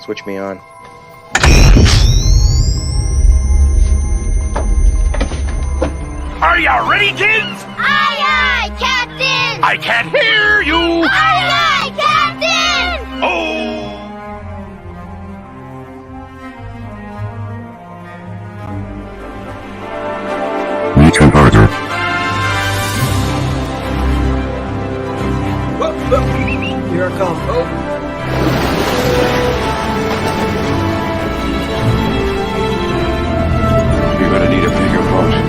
Switch me on. Are you ready, kids? Aye, aye, Captain! I can't hear you! Aye, aye, Captain! Oh! We can harder. Here I come. You're gonna need a bigger boat.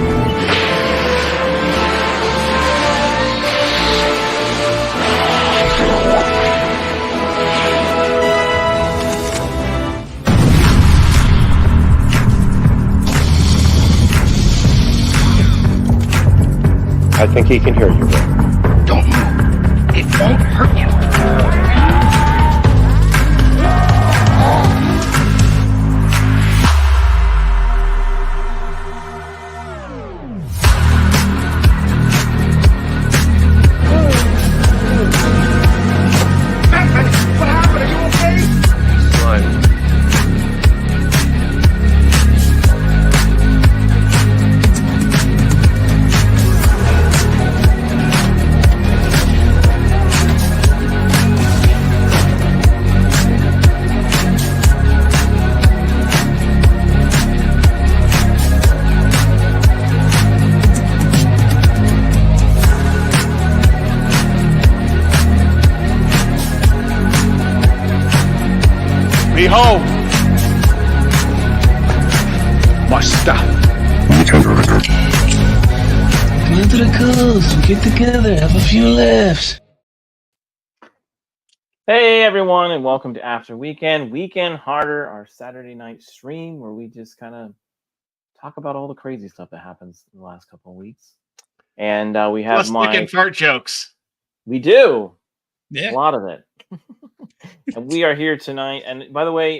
I think he can hear you. Don't move. It won't hurt you. What happened? Are you okay? Fine. Behold, my stuff. We can harder. Come to the coast, get together, have a few laughs. Hey everyone, and welcome to After Weekend Harder, our Saturday night stream where we just kind of talk about all the crazy stuff that happens in the last couple of weeks. And we have Plus dick and fart jokes. we do Yeah. a lot of it. And we are here tonight. And by the way,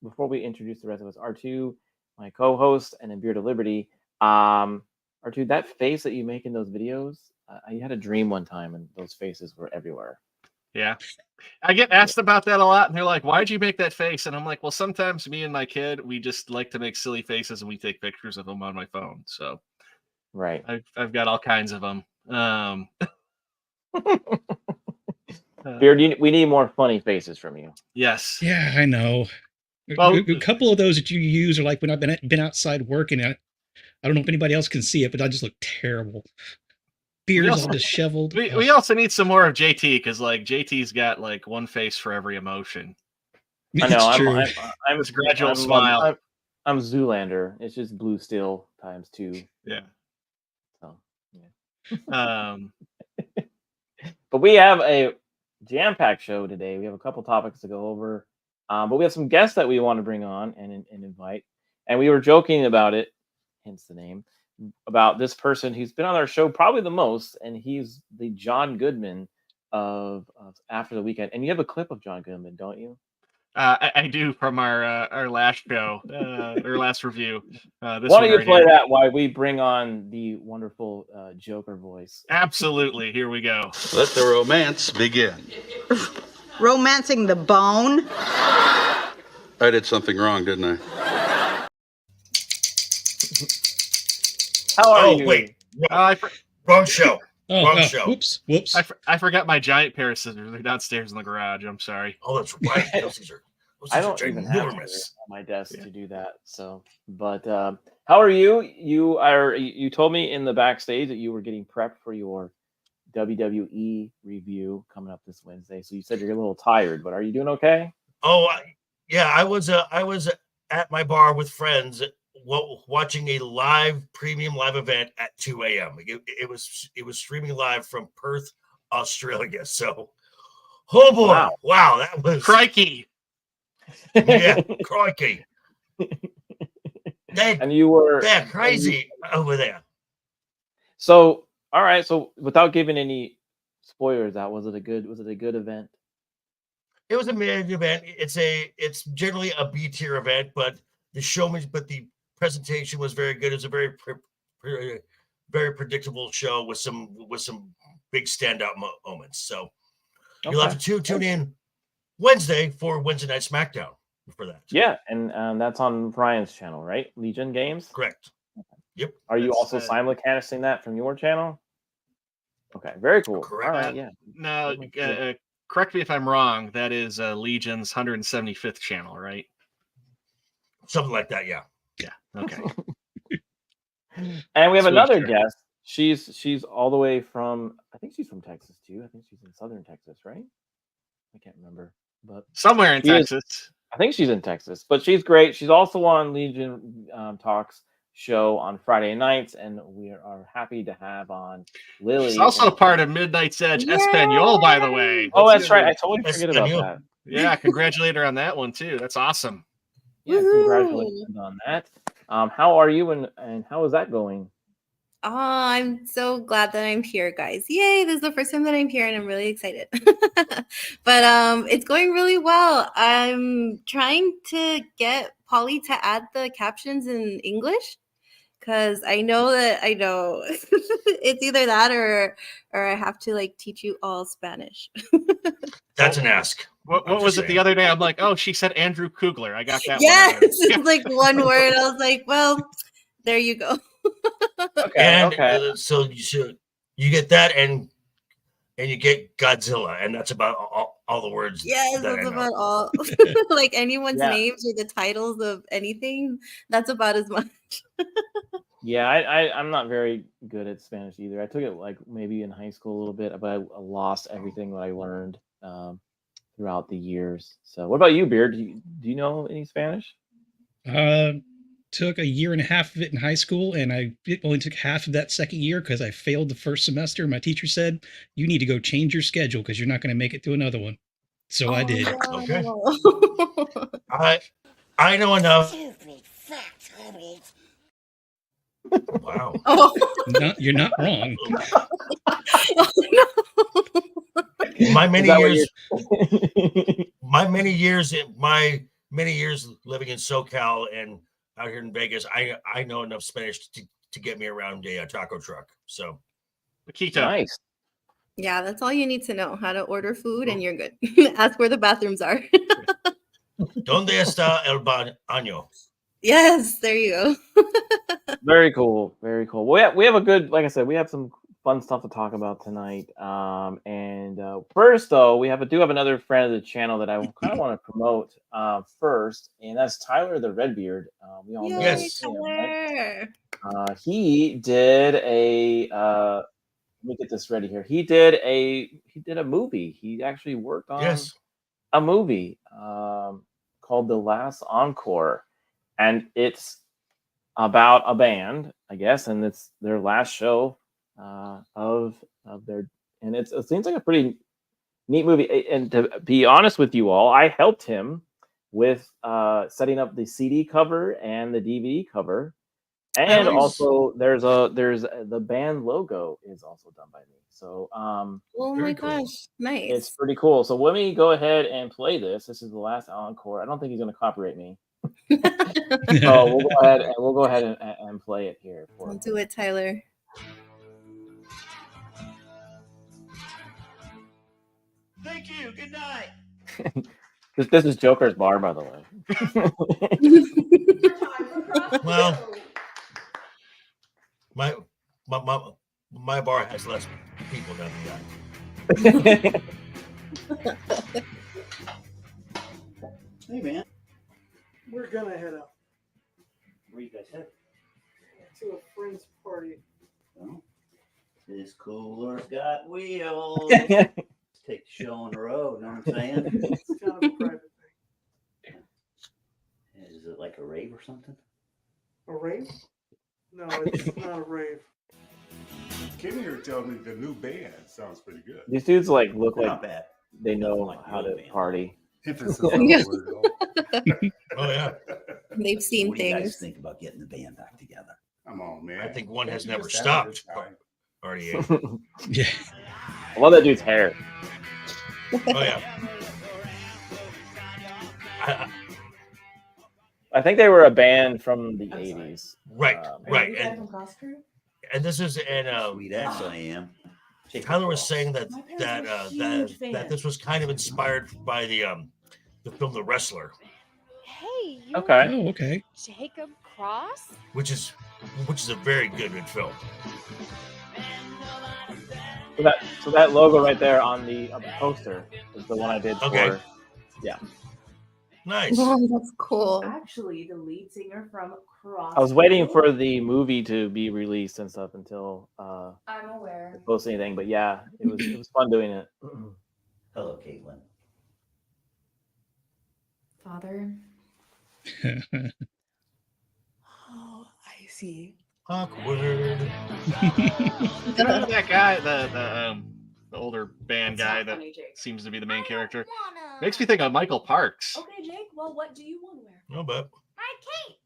before we introduce the rest of us, R2, my co-host, and in Beard of Liberty, R2, that face that you make in those videos, I had a dream one time, and those faces were everywhere. Yeah. I get asked about that a lot, and they're like, why'd you make that face? And I'm like, well, sometimes me and my kid, we just like to make silly faces, and we take pictures of them on my phone. So Right. I've got all kinds of them. Beard, we need more funny faces from you. Yes. Yeah, I know. Well- A couple of those that you use are like when I've been outside working. I don't know if anybody else can see it, but I just look terrible. Beard's also- all disheveled. We also need some more of JT, because like JT's got like one face for every emotion. I know. It's true. I'm This gradual I'm, smile. I'm Zoolander. It's just blue steel times 2. Yeah. So, yeah. Um, But we have a jam-packed show today. We have a couple topics to go over, but we have some guests that we want to bring on and invite. And we were joking about it, hence the name, about this person who's been on our show probably the most, and he's the John Goodman of After the Weekend. And you have a clip of John Goodman, don't you? I do from our last show, our last review. This Why one don't you right play here. that while we bring on the wonderful Joker voice? Absolutely. Here we go. Let the romance begin. Romancing the bone. I did something wrong, didn't I? How are Oh, you? wait. I Wrong show. Oh, Wrong oh, show. whoops. I forgot my giant pair of scissors. They're downstairs in the garage. I'm sorry. Oh, that's right. Those are I don't even have ginormous. scissors on my desk Yeah. to do that. So, but how are you? You told me in the backstage that you were getting prepped for your WWE review coming up this Wednesday. So you said you're a little tired, but are you doing okay? Oh, yeah. I was at my bar with friends watching a premium live event at 2 a.m. It was streaming live from Perth, Australia. So, oh boy, wow, that was Crikey. yeah, crikey. And you were Crazy over there. So, all right. So, without giving any spoilers, was it a good event? It was a mid event. It's generally a B tier event, but the presentation was very good. It's a very very predictable show with some big standout moments. So you'll have to tune in Wednesday for Wednesday Night SmackDown. for that. Yeah, and that's on Brian's channel, right? Legion Games. Correct. Yep. Are you That's, also simulcasting that from your channel? Okay, very cool. Correct. All right, yeah. Now, correct me if I'm wrong. That is Legion's 175th channel, right? Something like that. Yeah. Yeah. Okay. And we have Sweet, another sure. guest. She's all the way from, I think she's from Texas too. I think she's in southern Texas, right? I can't remember, but Somewhere in she is- Texas. I think she's in Texas, but she's great. She's also on Legion Talks show on Friday nights, and we are happy to have on Lilly. She's also and- part of Midnight's Edge Espanol, by the way. Oh, that's right. I totally forget about Espanol. that. Yeah, congratulate her on that one too. That's awesome. Yeah, congratulations on that. How are you, and how is that going? Oh, I'm so glad that I'm here, guys. Yay, this is the first time that I'm here and I'm really excited. But it's going really well. I'm trying to get Polly to add the captions in English because I know it's either that or I have to like teach you all Spanish. That's an ask. What I'm was just it the saying. other day? I'm like, oh, she said Andrew Kugler. I got that Yes, one. it's like one word. I was like, well, there you go. Okay, And okay. so you get that, and you get Godzilla, and that's about all the words. Yes, that I that's know. about all. Like anyone's Yeah. names or the titles of anything, that's about as much. Yeah, I'm not very good at Spanish either. I took it like maybe in high school a little bit, but I lost everything that I learned throughout the years. So, what about you, Beard? Do you know any Spanish? Took a year and a half of it in high school, and I only took half of that second year because I failed the first semester. My teacher said, "You need to go change your schedule because you're not going to make it to another one." So I did. Okay. Oh, I know enough. Wow. Oh, You're not wrong. My many that what years, my many years living in SoCal and out here in Vegas, I know enough Spanish to get me around a taco truck. So Paquito. Nice. yeah, that's all you need to know, how to order food, and you're good. Ask where the bathrooms are. ¿Dónde está el baño? Yes, there you go. Very cool. Very cool. We have a good, like I said, we have some fun stuff to talk about tonight. And first, though, we do have another friend of the channel that I kind of want to promote first, and that's Tyler the Redbeard. We all know Yes. him, right? Tyler. He did a let me get this ready here. He did a movie. He actually worked on Yes. a movie called The Last Encore, and it's about a band, I guess, and it's their last show of their, and it seems like a pretty neat movie. And to be honest with you all, I helped him with setting up the CD cover and the DVD cover. And Nice. also, there's the band logo is also done by me. So Oh Very my cool. gosh, nice. it's pretty cool. So let me go ahead and play this. This is the last encore. I don't think he's going to copyright me. So we'll go ahead and play it here. Don't do it, Tyler. Thank you. Good night. This is Joker's bar, by the way. Well, my bar has less people than that. Hey man, we're gonna head out Where you guys headed? to a friend's party. Well, this cooler's got wheels. Take the show on the road, know what I'm saying? It's kind of a private thing. Is it like a rave or something? A rave? No, it's not a rave. Came here to tell me the new band sounds pretty good. These dudes like look Not like bad. they know Like how real to band. party. Emphasis on the word at all. Oh yeah. They've seen What do you guys things. think about getting the band back together? Come on, man. I think one has You never just have a good stopped. time. RDA. Yeah. I love that dude's hair. Oh yeah. I think they were a band from the 80s. Right, right. Are you And, from Gloucester? and this is Sweet X, I am. Tyler was saying that My parents were huge that this was kind of inspired by the film The Wrestler. Hey, you're Okay. Oh, okay. Jacob Cross? which is a very good film. So that logo right there on the poster is the one I did Okay. for. Yeah. Nice. Oh, that's cool. Actually, the lead singer from Cross. I was waiting for the movie to be released and stuff until I'm aware. post anything, but yeah, it was fun doing it. Hello, Caitlin. Father. Oh, I see. Awkward. That guy, the older band That's guy not that funny, Jake. seems to be the main character makes me think of Michael Parks. Okay, Jake. Well, what do you want to wear? No, but My cape.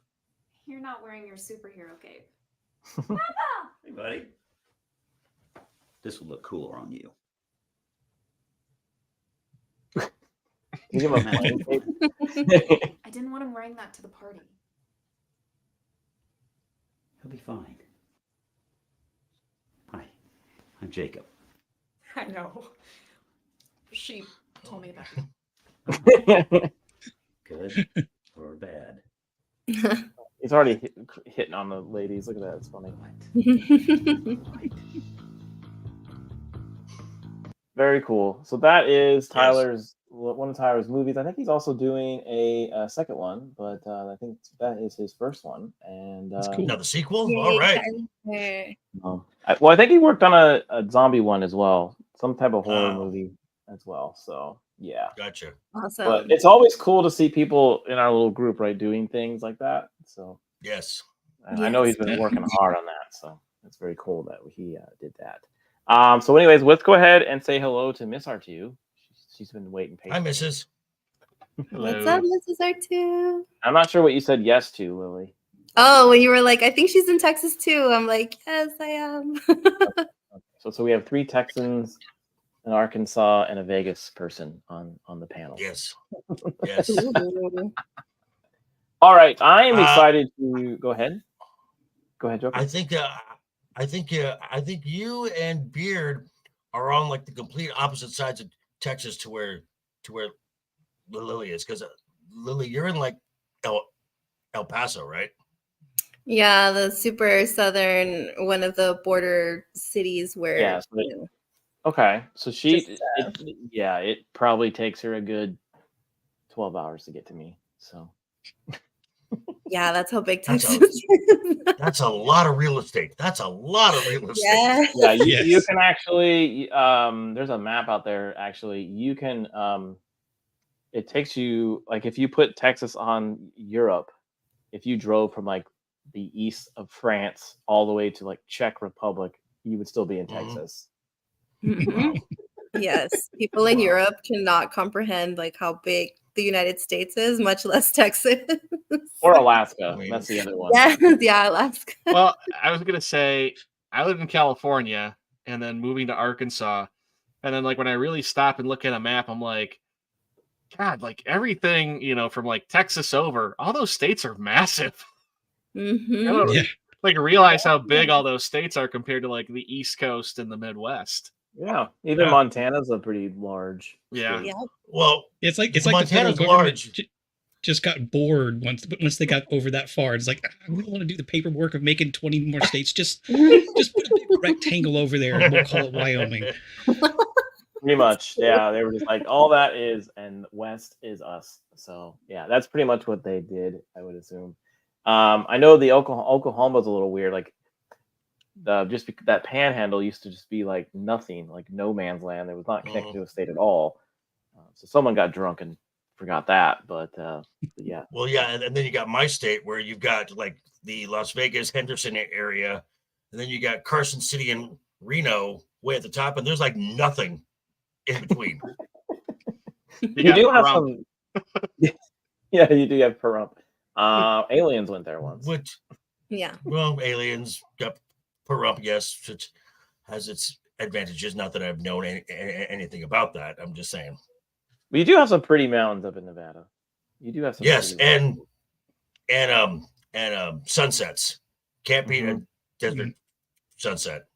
You're not wearing your superhero cape. Hey, buddy. This will look cooler on you. Can you give him a plane tape? I didn't want him wearing that to the party. He'll be fine. Hi, I'm Jacob. I know. She told me about you. Good or bad? He's already hitting on the ladies. Look at that. It's funny. Very cool. So that is one of Tyler's movies. I think he's also doing a second one, but I think that is his first one. And That's cool. Now the sequel. Yay, All right. Tyler. I think he worked on a zombie one as well, some type of horror movie as well. So yeah, Gotcha. Awesome. but it's always cool to see people in our little group, right, doing things like that. So Yes. and I know he's Yes. been working hard on that, so it's very cool that he did that. So anyways, let's go ahead and say hello to Miss R2. She's been waiting Hi, patiently. Mrs. What's up, Mrs. R2? I'm not sure what you said yes to, Lily. Oh, when you were like, I think she's in Texas too. I'm like, yes, I am. So we have 3 Texans, an Arkansas, and a Vegas person on the panel. Yes. Yes. All right, I am excited to go ahead. Go ahead, Joker. I think you and Beard are on like the complete opposite sides of Texas to where Lily is, because Lily, you're in like El Paso, right? Yeah, the super southern, one of the border cities where. Yeah. Okay, so it probably takes her a good 12 hours to get to me. So. Yeah, that's how big That's Texas is. That's a lot of real estate. That's a lot of real estate. Yes. Yeah, you Yes. can actually there's a map out there. Actually, you can it takes you, like, if you put Texas on Europe, if you drove from like the east of France all the way to like Czech Republic, you would still be in Texas. Mhm. Yes, people in Europe cannot comprehend like how big the United States is, much less Texas. Or Alaska. That's the other one. Yeah, Alaska. Well, I was gonna say I live in California and then moving to Arkansas, and then like when I really stop and look at a map, I'm like, God, like everything, from like Texas over, all those states are massive. Mhm. I don't Yeah. like realize how big all those states are compared to like the East Coast and the Midwest. Yeah, even Yeah. Montana's a pretty large. Yeah. state. Yeah. Well, It's like the federal Montana's government large. just got bored once they got over that far. It's like, we don't want to do the paperwork of making 20 more states. Just put a big rectangle over there and we'll call it Wyoming. Pretty much, yeah. They were just like, all that is, and West is us. So yeah, that's pretty much what they did, I would assume. I know the Oklahoma's a little weird. Like, that panhandle used to just be like nothing, like no man's land. It was not connected to a state at all. So someone got drunk and forgot that. But yeah. Well, yeah, and then you got my state where you've got like the Las Vegas, Henderson area, and then you got Carson City and Reno way at the top, and there's like nothing in between. You do have some. Yeah, you do have Pahrump. Aliens went there once. Which, Yeah. well, Aliens got Pahrump, yes, which has its advantages. Not that I've known anything about that. I'm just saying. But you do have some pretty mountains up in Nevada. You do have some. Yes, pretty and sunsets. Can't beat a desert sunset.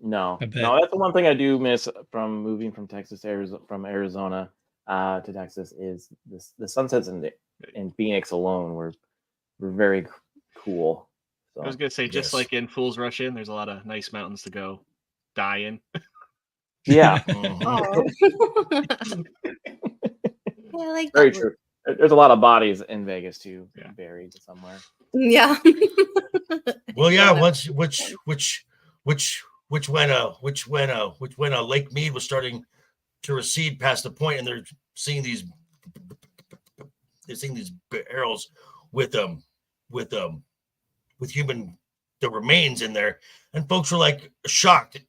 No, I bet. no, that's the one thing I do miss from moving from Texas to Arizona. to Texas is the sunsets in Phoenix alone were very cool. So I was gonna say, just like in Fools Rush In, there's a lot of nice mountains to go die in. yeah, Oh. I like very that. true. There's a lot of bodies in Vegas too, buried somewhere. Yeah. Well, yeah. Which when Lake Mead was starting to recede past the point, and they're seeing these barrels with the remains in there, and folks were like shocked,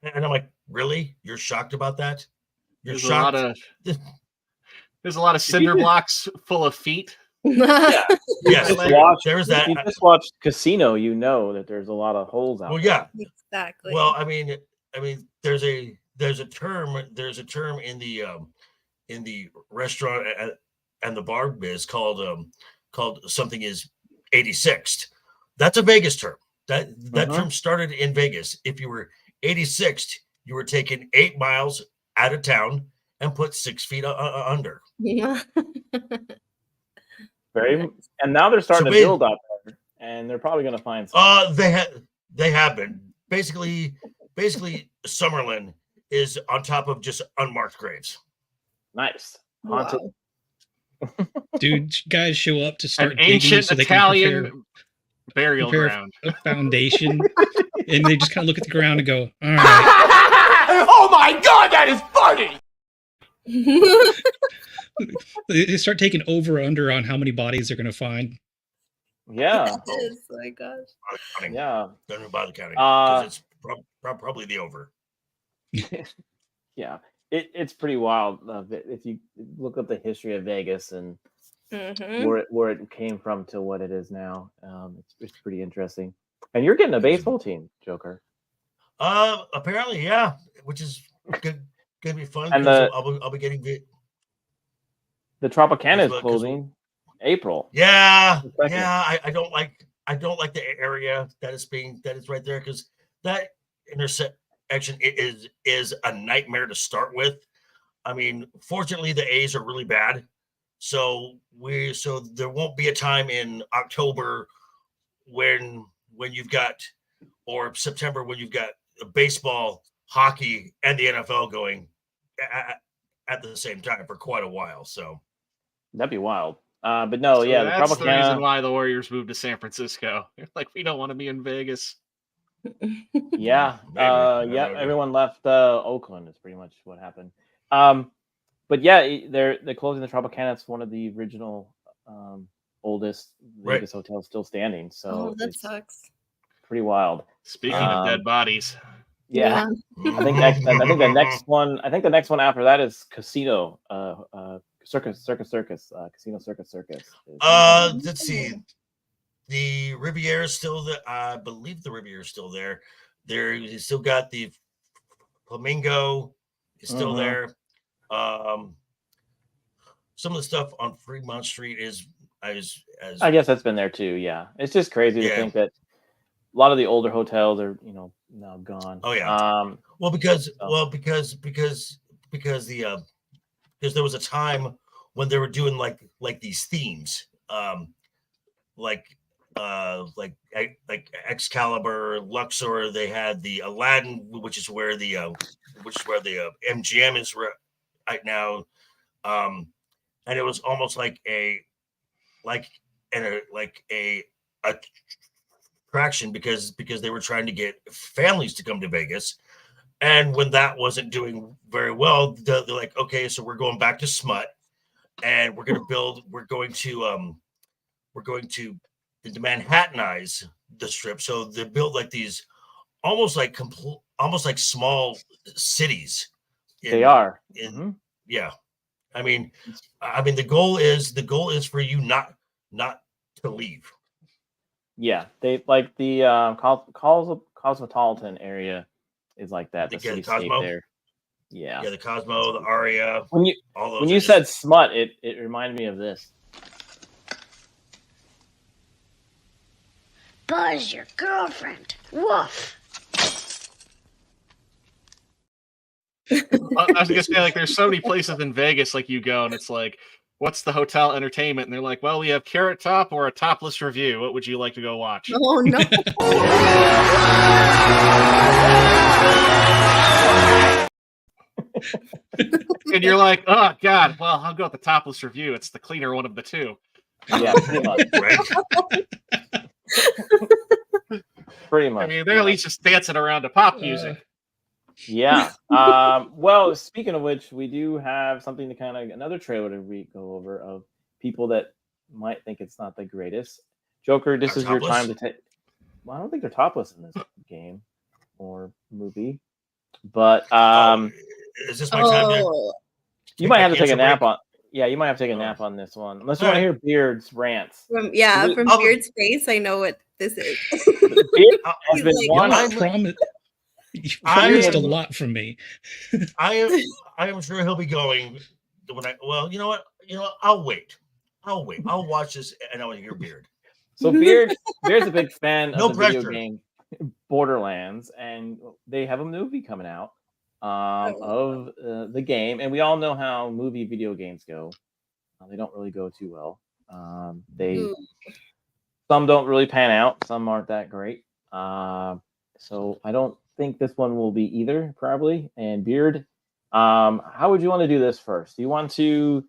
and I'm like, really? You're shocked about that? You're There's shocked? There's a lot of cinder blocks full of feet. Yeah. Yes, there's that. If you just watched Casino, you know that there's a lot of holes out. Well, yeah, exactly. Well, I mean, there's a term in the restaurant and the bar biz called something is 86th. That's a Vegas term. That term started in Vegas. If you were 86th, you were taken 8 miles out of town and put 6 feet under. Yeah. And now they're starting to build out there, and they're probably going to find some. They have been basically Summerlin is on top of just unmarked graves. Nice. Haunted. Wow. Dude, guys show up to start An ancient so they Italian can burial prepare ground. a foundation, and they just kind of look at the ground and go, "All right." Oh my god, that is funny! They start taking over under on how many bodies they're going to find. Yeah. Oh my gosh. Yeah. Don't bother counting because it's probably the over. Yeah. It's pretty wild if you look up the history of Vegas and where it came from to what it is now. It's pretty interesting. And you're getting a baseball team, Joker. Apparently, yeah, which is gonna be fun. And I'll be getting the Tropicana is closing April. Yeah. I don't like the area that is right there, because that intersection is a nightmare to start with. I mean, fortunately, the A's are really bad, so there won't be a time in October when you've got, or September when you've got baseball, hockey, and the NFL going at the same time for quite a while. So that'd be wild. But no, So yeah, that's the the reason why the Warriors moved to San Francisco. Like, we don't want to be in Vegas. Yeah, Maybe. everyone left Oakland. Is pretty much what happened. But yeah, they're closing the Tropicana. It's one of the original oldest Vegas hotels still standing. So that sucks. Pretty wild. Speaking of dead bodies. Yeah. I think the next one. I think the next one after that is Casino. Circus. Casino Circus. Let's see. The Riviera is still there. I believe the Riviera is still there. You still got the Flamingo is still there. Some of the stuff on Fremont Street is as I guess that's been there too. Yeah, it's just crazy to think that a lot of the older hotels are now gone. Oh yeah. Because there was a time when they were doing like these themes, like Excalibur, Luxor. They had the Aladdin, which is where the MGM is right now, and it was almost like a attraction because they were trying to get families to come to Vegas. And when that wasn't doing very well, they're like, okay, so we're going back to smut, and we're going to Manhattanize the strip. So they built like these almost like small cities. They are. Yeah. I mean, the goal is for you not to leave. Yeah, they like the Cosmopolitan area is like that. The city state there. Yeah. Yeah, the Cosmo, the Aria. When you said smut, it reminded me of this. Buzz, your girlfriend. Woof. I was gonna say, like, there's so many places in Vegas, like, you go and it's like, what's the hotel entertainment? And they're like, well, we have Carrot Top or a topless review. What would you like to go watch? Oh no. And you're like, oh god, well, I'll go with the topless review. It's the cleaner one of the two. Yeah, pretty much. Pretty much. I mean, they're at least just dancing around to pop music. Yeah. Well, speaking of which, we do have something to kind of another trailer to go over of people that might think it's not the greatest. Joker, this is your time to take. Well, I don't think they're topless in this game or movie, but is this my time? You might have to take a nap on. Yeah, you might have to take a nap on this one, unless you want to hear Beard's rants. From Beard's face, I know what this is. Beard has been one. I promise. You promised a lot from me. I am sure he'll be going when you know what? I'll wait. I'll watch this and I want to hear Beard. So Beard's a big fan of the pressure. video game Borderlands, and they have a movie coming out of the game, and we all know how video games go. They don't really go too well. Some don't really pan out, some aren't that great. So I don't think this one will be either, probably. And Beard, how would you want to do this first? Do you want to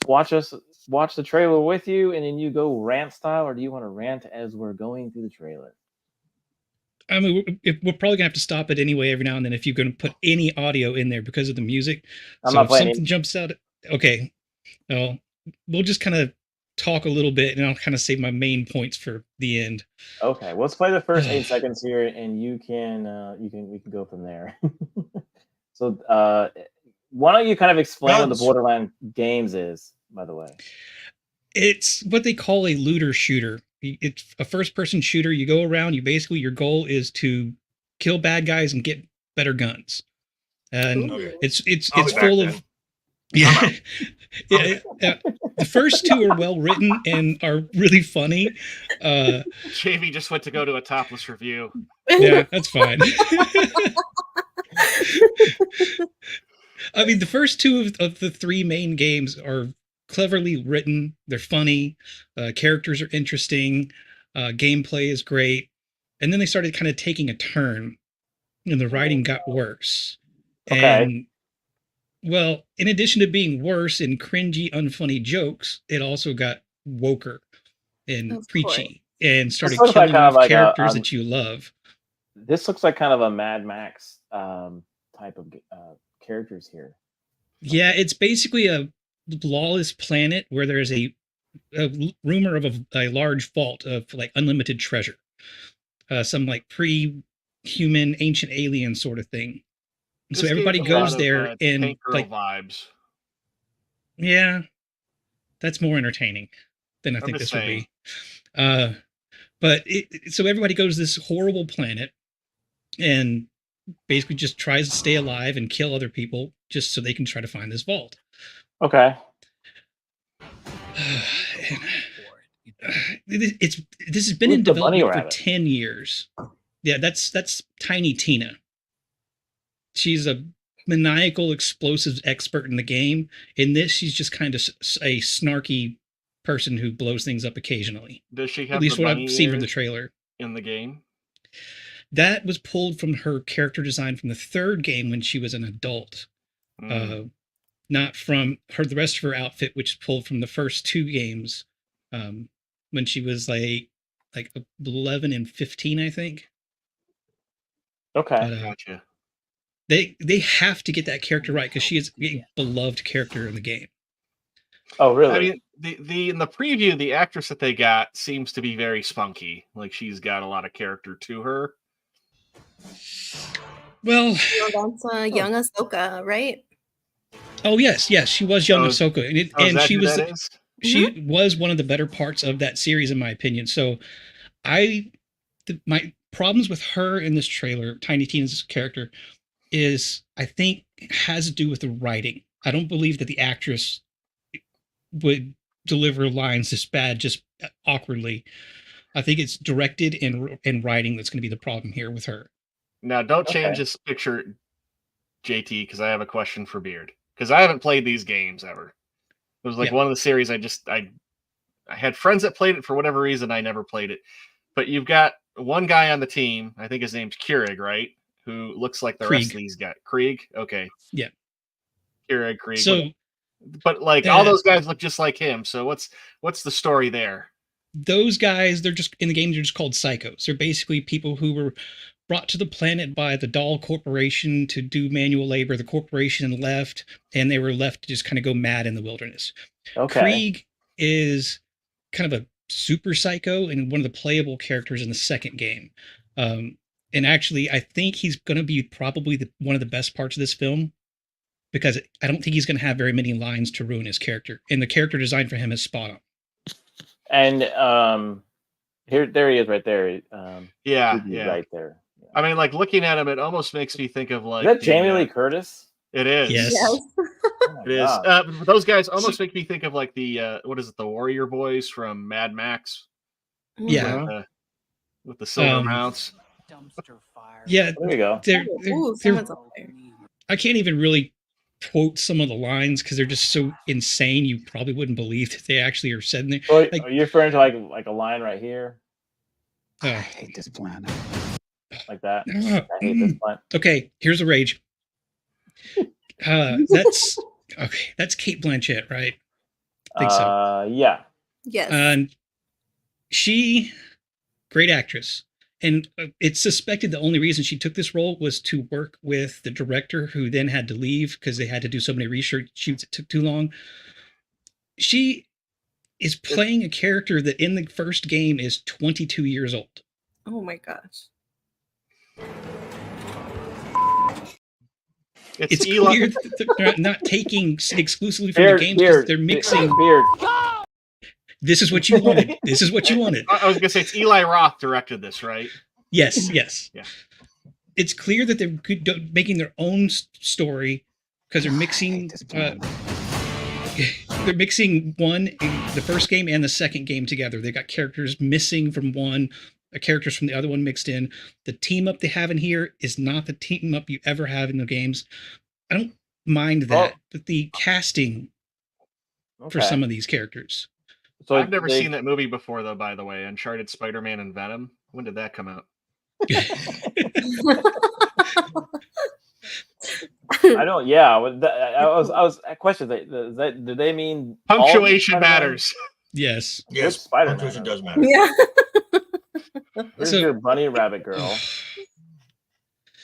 watch the trailer with you and then you go rant style, or do you want to rant as we're going through the trailer? I mean, we're probably gonna have to stop it anyway every now and then if you're gonna put any audio in there because of the music. So if something jumps out, okay, well, we'll just kind of talk a little bit and I'll kind of save my main points for the end. Okay, well, let's play the first 8 seconds here, and we can go from there. So, why don't you kind of explain what the Borderlands games is, by the way? It's what they call a looter shooter. It's a first-person shooter. You go around. Your goal is to kill bad guys and get better guns. And it's full of. Yeah. The first two are well written and are really funny. Jamie just went to go to a topless review. Yeah, that's fine. I mean, the first two of the three main games are cleverly written. They're funny. Characters are interesting. Gameplay is great. And then they started kind of taking a turn, and the writing got worse. Okay. And well, in addition to being worse and cringy, unfunny jokes, it also got woker and preachy and started killing off characters that you love. This looks like kind of a Mad Max type of characters here. Yeah, it's basically a lawless planet where there's a rumor of a large vault of like unlimited treasure. Some like pre-human ancient alien sort of thing. So everybody goes there and like vibes. Yeah, that's more entertaining than I think this would be. But so everybody goes to this horrible planet and basically just tries to stay alive and kill other people just so they can try to find this vault. Okay. This has been in development for 10 years. Yeah, that's Tiny Tina. She's a maniacal explosives expert in the game. In this, she's just kind of a snarky person who blows things up occasionally. Does she have at least what I've seen from the trailer in the game? That was pulled from her character design from the third game when she was an adult. Not from the rest of her outfit, which is pulled from the first two games when she was like 11 and 15, I think. Okay. But, gotcha. They have to get that character right because she is a beloved character in the game. Oh, really? I mean, in the preview, the actress that they got seems to be very spunky. Like she's got a lot of character to her. Well, that's young Ahsoka, right? Oh yes, she was young Ahsoka, and she was Mm-hmm. was one of the better parts of that series, in my opinion. So, my problems with her in this trailer, Tiny Tina's character, is I think has to do with the writing. I don't believe that the actress would deliver lines this bad just awkwardly. I think it's directed and writing that's going to be the problem here with her. Now, don't change this picture JT, because I have a question for Beard. Because I haven't played these games ever. It was like one of the series I had friends that played it for whatever reason. I never played it. But you've got one guy on the team. I think his name's Keurig, right? Who looks like the rest of these guys. Krieg? Okay. Yeah. Keurig, Krieg. So, but like all those guys look just like him. So what's the story there? Those guys, they're just in the game. They're just called psychos. They're basically people who were brought to the planet by the Dahl Corporation to do manual labor. The corporation left, and they were left to just kind of go mad in the wilderness. Okay. Krieg is kind of a super psycho and one of the playable characters in the second game. And actually, I think he's going to be probably one of the best parts of this film, because I don't think he's going to have very many lines to ruin his character. And the character design for him is spot on. And there he is right there. Yeah. Right there. I mean, like looking at him, it almost makes me think of like. Is that Jamie Lee Curtis? It is. Yes. It is. Those guys almost make me think of like the what is it? The Warrior Boys from Mad Max. Yeah. With the silver mounts. Dumpster fire. Yeah. There you go. Someone's up there. I can't even really quote some of the lines because they're just so insane. You probably wouldn't believe that they actually are said in there. So are you referring to like a line right here? I hate this planet. Like that. I hate this planet. Okay, here's a rage. That's Kate Blanchett, right? I think so. Yeah. Yes. She, great actress. And it's suspected the only reason she took this role was to work with the director, who then had to leave because they had to do so many research shoots. It took too long. She is playing a character that in the first game is 22 years old. Oh my gosh. It's clear that they're not taking exclusively from the games because they're mixing. This is what you wanted. This is what you wanted. I was gonna say it's Eli Roth directed this, right? Yes. Yeah. It's clear that they're making their own story because they're mixing. They're mixing the first game and the second game together. They got characters missing from one, characters from the other one mixed in. The team up they have in here is not the team up you ever have in the games. I don't mind that, but the casting for some of these characters. So I've never seen that movie before, though. By the way, Uncharted, Spider-Man, and Venom. When did that come out? I don't. Yeah, I was. Question. Do they mean punctuation matters? Yes. Yes. Punctuation does matter. Yeah. Where's your bunny rabbit girl?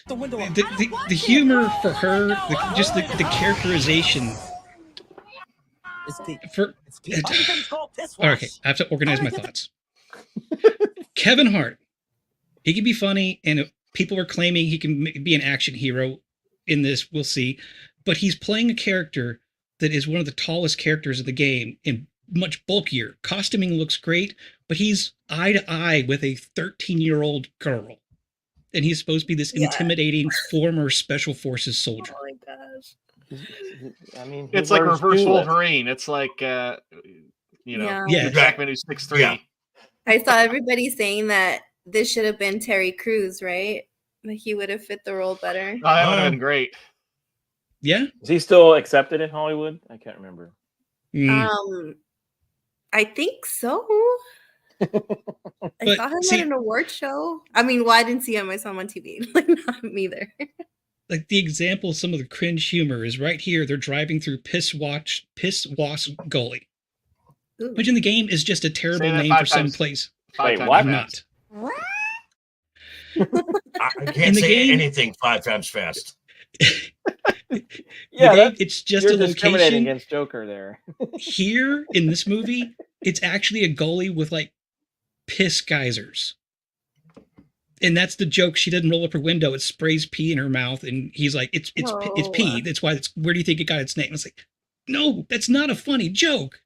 The humor for her, the characterization. Okay, I have to organize my thoughts. Kevin Hart, he can be funny, and people are claiming he can be an action hero in this. We'll see, but he's playing a character that is one of the tallest characters of the game and much bulkier. Costuming looks great, but he's eye to eye with a 13-year-old girl, and he's supposed to be this intimidating former Special Forces soldier. Oh my gosh. I mean, it's like reverse Wolverine. It's like Jackman who's 6'3". Yeah. I saw everybody saying that this should have been Terry Crews, right? Like he would have fit the role better. Oh, that would have been great. Yeah. Is he still accepted in Hollywood? I can't remember. I think so. I saw him at an award show. I mean, I didn't see him. I saw him on TV. Like, not me either. Like the example, some of the cringe humor is right here. They're driving through Piss Wasp Gully, which in the game is just a terrible name for some place. Wait, what? Not. I can't say anything 5 times fast. Yeah, it's just you're a discriminating location. against Joker there. Here in this movie, it's actually a gully with like piss geysers. And that's the joke. She doesn't roll up her window. It sprays pee in her mouth. And he's like, it's pee. That's why where do you think it got its name? It's like, no, that's not a funny joke.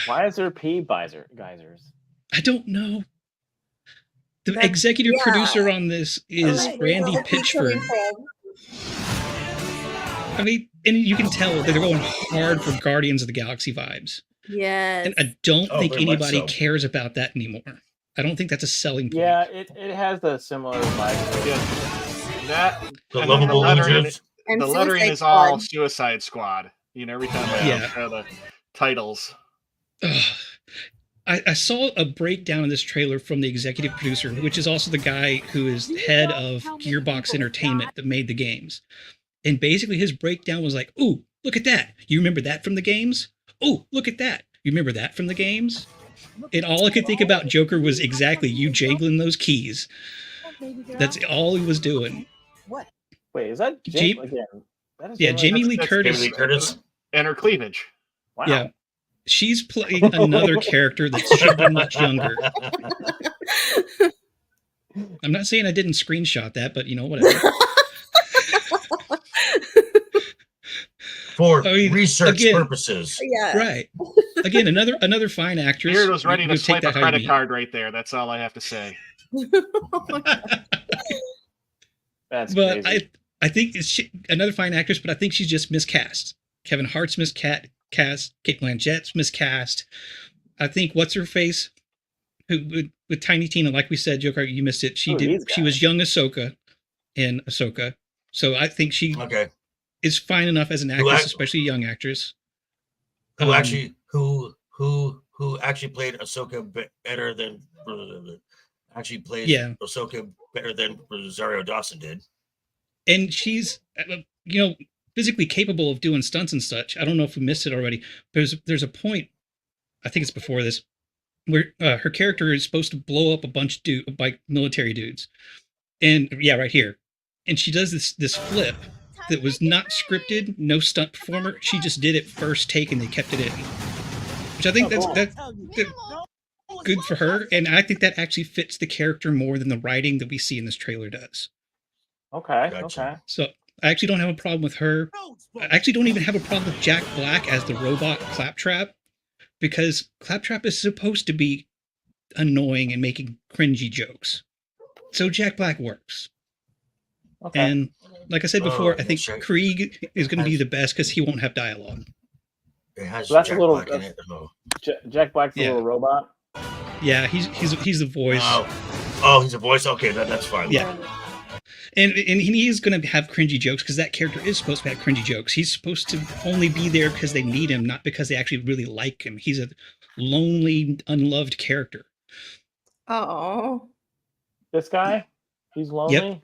Why is there pee geysers? I don't know. The executive producer on this is Randy Pitchford. I mean, and you can tell that they're going hard for Guardians of the Galaxy vibes. Yes. And I don't think anybody cares about that anymore. I don't think that's a selling point. Yeah, it has a similar vibe. That The and then lovable lettering, losers. And the lettering Suicide is all Squad. Suicide Squad. Every time I Yeah. show the titles. Ugh. I saw a breakdown of this trailer from the executive producer, which is also the guy who is head of Gearbox Entertainment that made the games. And basically his breakdown was like, ooh, look at that. You remember that from the games? Oh, look at that. You remember that from the games? And all I could think about Joker was exactly you jangling those keys. That's all he was doing. What? Wait, is that Jamie? again? That is Jamie Lee That's Curtis. Jamie Lee Curtis. And her cleavage. Wow. Yeah. She's playing another character that should be much younger. I'm not saying I didn't screenshot that, but whatever. For research purposes. Yeah. Right. Again, another fine actress. Beard was ready to We'll swipe take a that how you credit mean. card right there. That's all I have to say. That's But crazy. I think another fine actress, but I think she's just miscast. Kevin Hart's miscast. Kate Blanchett's miscast. I think what's her face, who with Tiny Tina, like we said, Joker, you missed it. She was young Ahsoka in Ahsoka, so I think she is fine enough as an actress, especially a young actress. Who actually played Ahsoka better than Ahsoka better than Rosario Dawson did. And she's physically capable of doing stunts and such. I don't know if we missed it already. There's a point, I think it's before this, where her character is supposed to blow up a bunch of military dudes, and right here, and she does this flip that was not scripted, no stunt performer. She just did it first take, and they kept it in, which I think that's good for her, and I think that actually fits the character more than the writing that we see in this trailer does. Okay. Gotcha. Okay. So I actually don't have a problem with her. I actually don't even have a problem with Jack Black as the robot Claptrap, because Claptrap is supposed to be annoying and making cringy jokes. So Jack Black works. Okay. And like I said before, I think Krieg is going to be the best because he won't have dialogue. It has So that's Jack a little. Black in it. Oh. Jack Black's a little robot. Yeah, he's the voice. Oh, he's a voice. Okay, that's fine. Yeah. And he's going to have cringy jokes because that character is supposed to have cringy jokes. He's supposed to only be there because they need him, not because they actually really like him. He's a lonely, unloved character. Oh. This guy, he's lonely. Yep.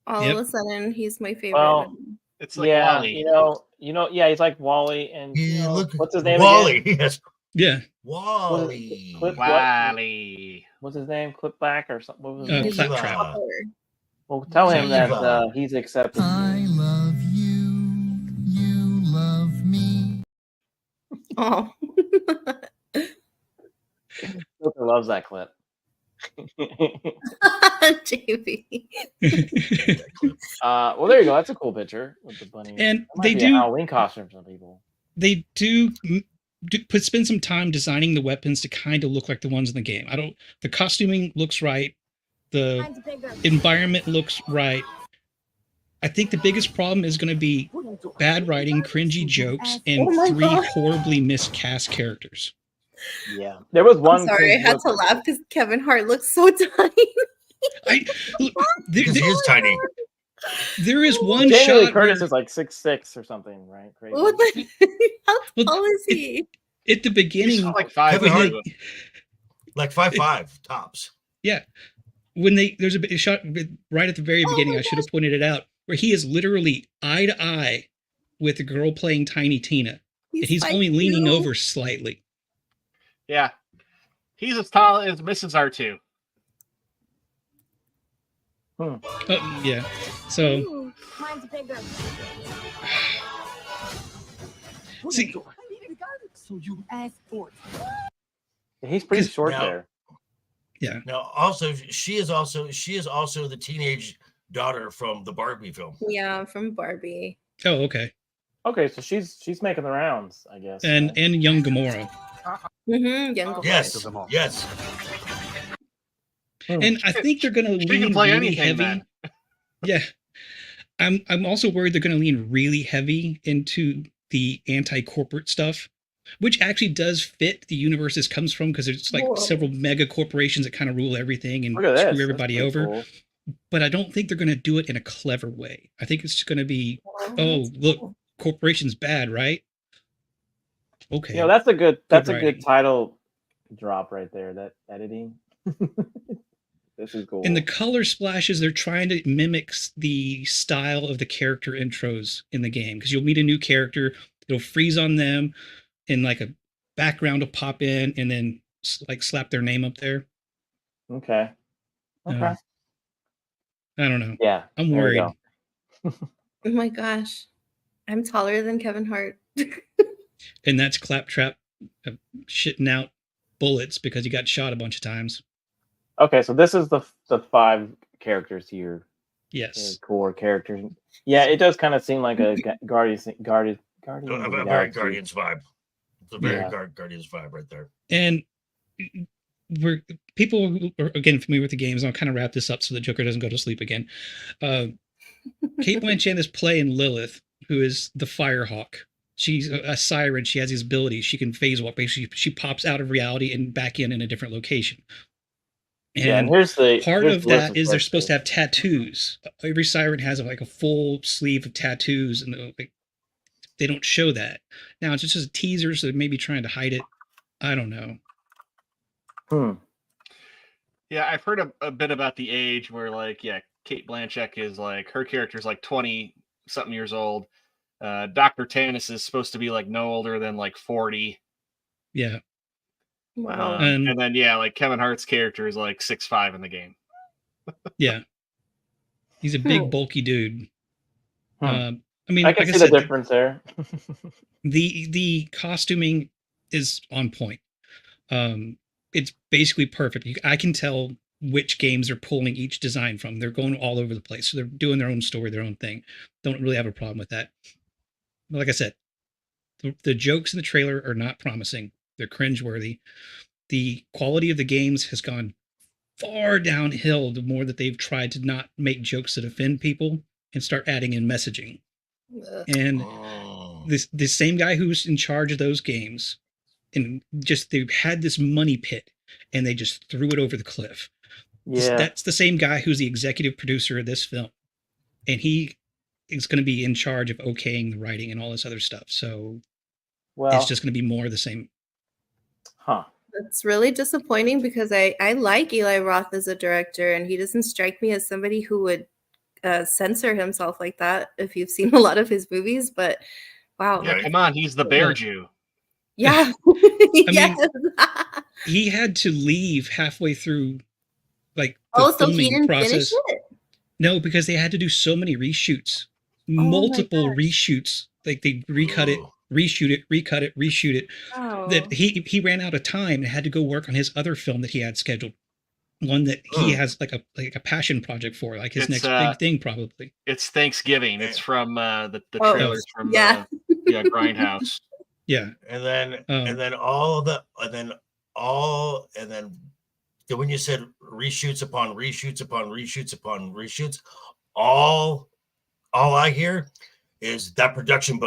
All of a sudden, he's my favorite. Well, it's like yeah, Wally. yeah, he's like Wally, and what's his name? Wally. Again? Yes. Yeah. Wally. Wally. What's his name? Clipback or something? What was his name? Claptrap. Well, tell him that he's accepted. I love you. You love me. Oh. Joker loves that clip. JB. Well, there you go. That's a cool picture with the bunny. And That might they be a do Halloween costume for people. They spend some time designing the weapons to kind of look like the ones in the game. The costuming looks right. The environment looks right. I think the biggest problem is going to be bad writing, cringy jokes, and three horribly miscast characters. Yeah, there was one. I'm sorry, I had to laugh because Kevin Hart looks so tiny. Because he is tiny. There is one Jamie shot. Lee Curtis is like 6'6" or something, right? Crazy. What the, how tall is he? At the beginning, He's like 5'5". Like 5'5" tops. Yeah. When there's a shot right at the very beginning, I should have pointed it out, where he is literally eye to eye with the girl playing Tiny Tina. And he's only leaning over slightly. Yeah. He's as tall as Mrs. R2. Yeah. So. Ooh, mine's bigger. See, So you asked for it. He's pretty short there. Yeah. Now, also, she is also the teenage daughter from the Barbie film. Yeah, from Barbie. Oh, okay. Okay, so she's making the rounds, I guess. And young Gamora. Mm-hmm. Young Yes. Yes. And I think they're going to lean play really anything, heavy. man. Yeah. I'm also worried they're going to lean really heavy into the anti-corporate stuff, which actually does fit the universe this comes from, because there's like several mega corporations that kind of rule everything and Look at this. screw everybody That's pretty over. cool. but I don't think they're going to do it in a clever way. I think it's going to be, oh, look, corporation's bad, right? Okay. You know, that's a good writing. title drop right there. That editing. This is cool. And the color splashes, they're trying to mimic the style of the character intros in the game, because you'll meet a new character, it'll freeze on them, and like a background will pop in, and then like slap their name up there. Okay. Okay. I don't know. Yeah, I'm there we worried. go. Oh my gosh. I'm taller than Kevin Hart. And that's Claptrap shitting out bullets because he got shot a bunch of times. Okay, so this is the 5 characters here. Yes. Core characters. Yeah, it does kind of seem like a Guardians A very Guardians vibe. It's a very Yeah. Guardians vibe right there. And people who are again familiar with the games. I'll kind of wrap this up so the Joker doesn't go to sleep again. Kate Blanchett is playing Lilith, who is the Firehawk. She's a siren. She has these abilities. She can phase walk. Basically, she pops out of reality and back in a different location. And here's part of the that is they're supposed to have tattoos. Every siren has like a full sleeve of tattoos, and they don't show that. Now it's just a teaser, so they may be trying to hide it. I don't know. Yeah, I've heard a bit about the age where, like, yeah, Kate Blanchett is like, her character's like 20 something years old. Dr. Tannis is supposed to be like no older than like 40. Yeah. Wow. And then yeah, like Kevin Hart's character is like 6'5" in the game. Yeah. He's a big bulky dude. I mean, I can like see I said, the difference there. the costuming is on point. It's basically perfect. I can tell which games they're pulling each design from. They're going all over the place. So they're doing their own story, their own thing. Don't really have a problem with that. But like I said, the jokes in the trailer are not promising. They're cringeworthy. The quality of the games has gone far downhill the more that they've tried to not make jokes that offend people and start adding in messaging. And the same guy who's in charge of those games, and just they had this money pit and they just threw it over the cliff. Yeah. That's the same guy who's the executive producer of this film, and he is going to be in charge of okaying the writing and all this other stuff. So it's just going to be more of the same. Huh. That's really disappointing because I like Eli Roth as a director, and he doesn't strike me as somebody who would censor himself like that if you've seen a lot of his movies. But wow. Yeah, come on, he's the Bear Jew. Yeah. Yes. He had to leave halfway through like the so he filming didn't process. finish it? No, because they had to do so many reshoots. Multiple reshoots. Like they recut it, reshoot it, recut it, reshoot it. That he ran out of time and had to go work on his other film that he had scheduled. One that he has like a passion project for, like his next big thing probably. It's Thanksgiving. It's from the trailers from Grindhouse. Yeah. And then when you said reshoots upon reshoots upon reshoots upon reshoots, all I hear is that production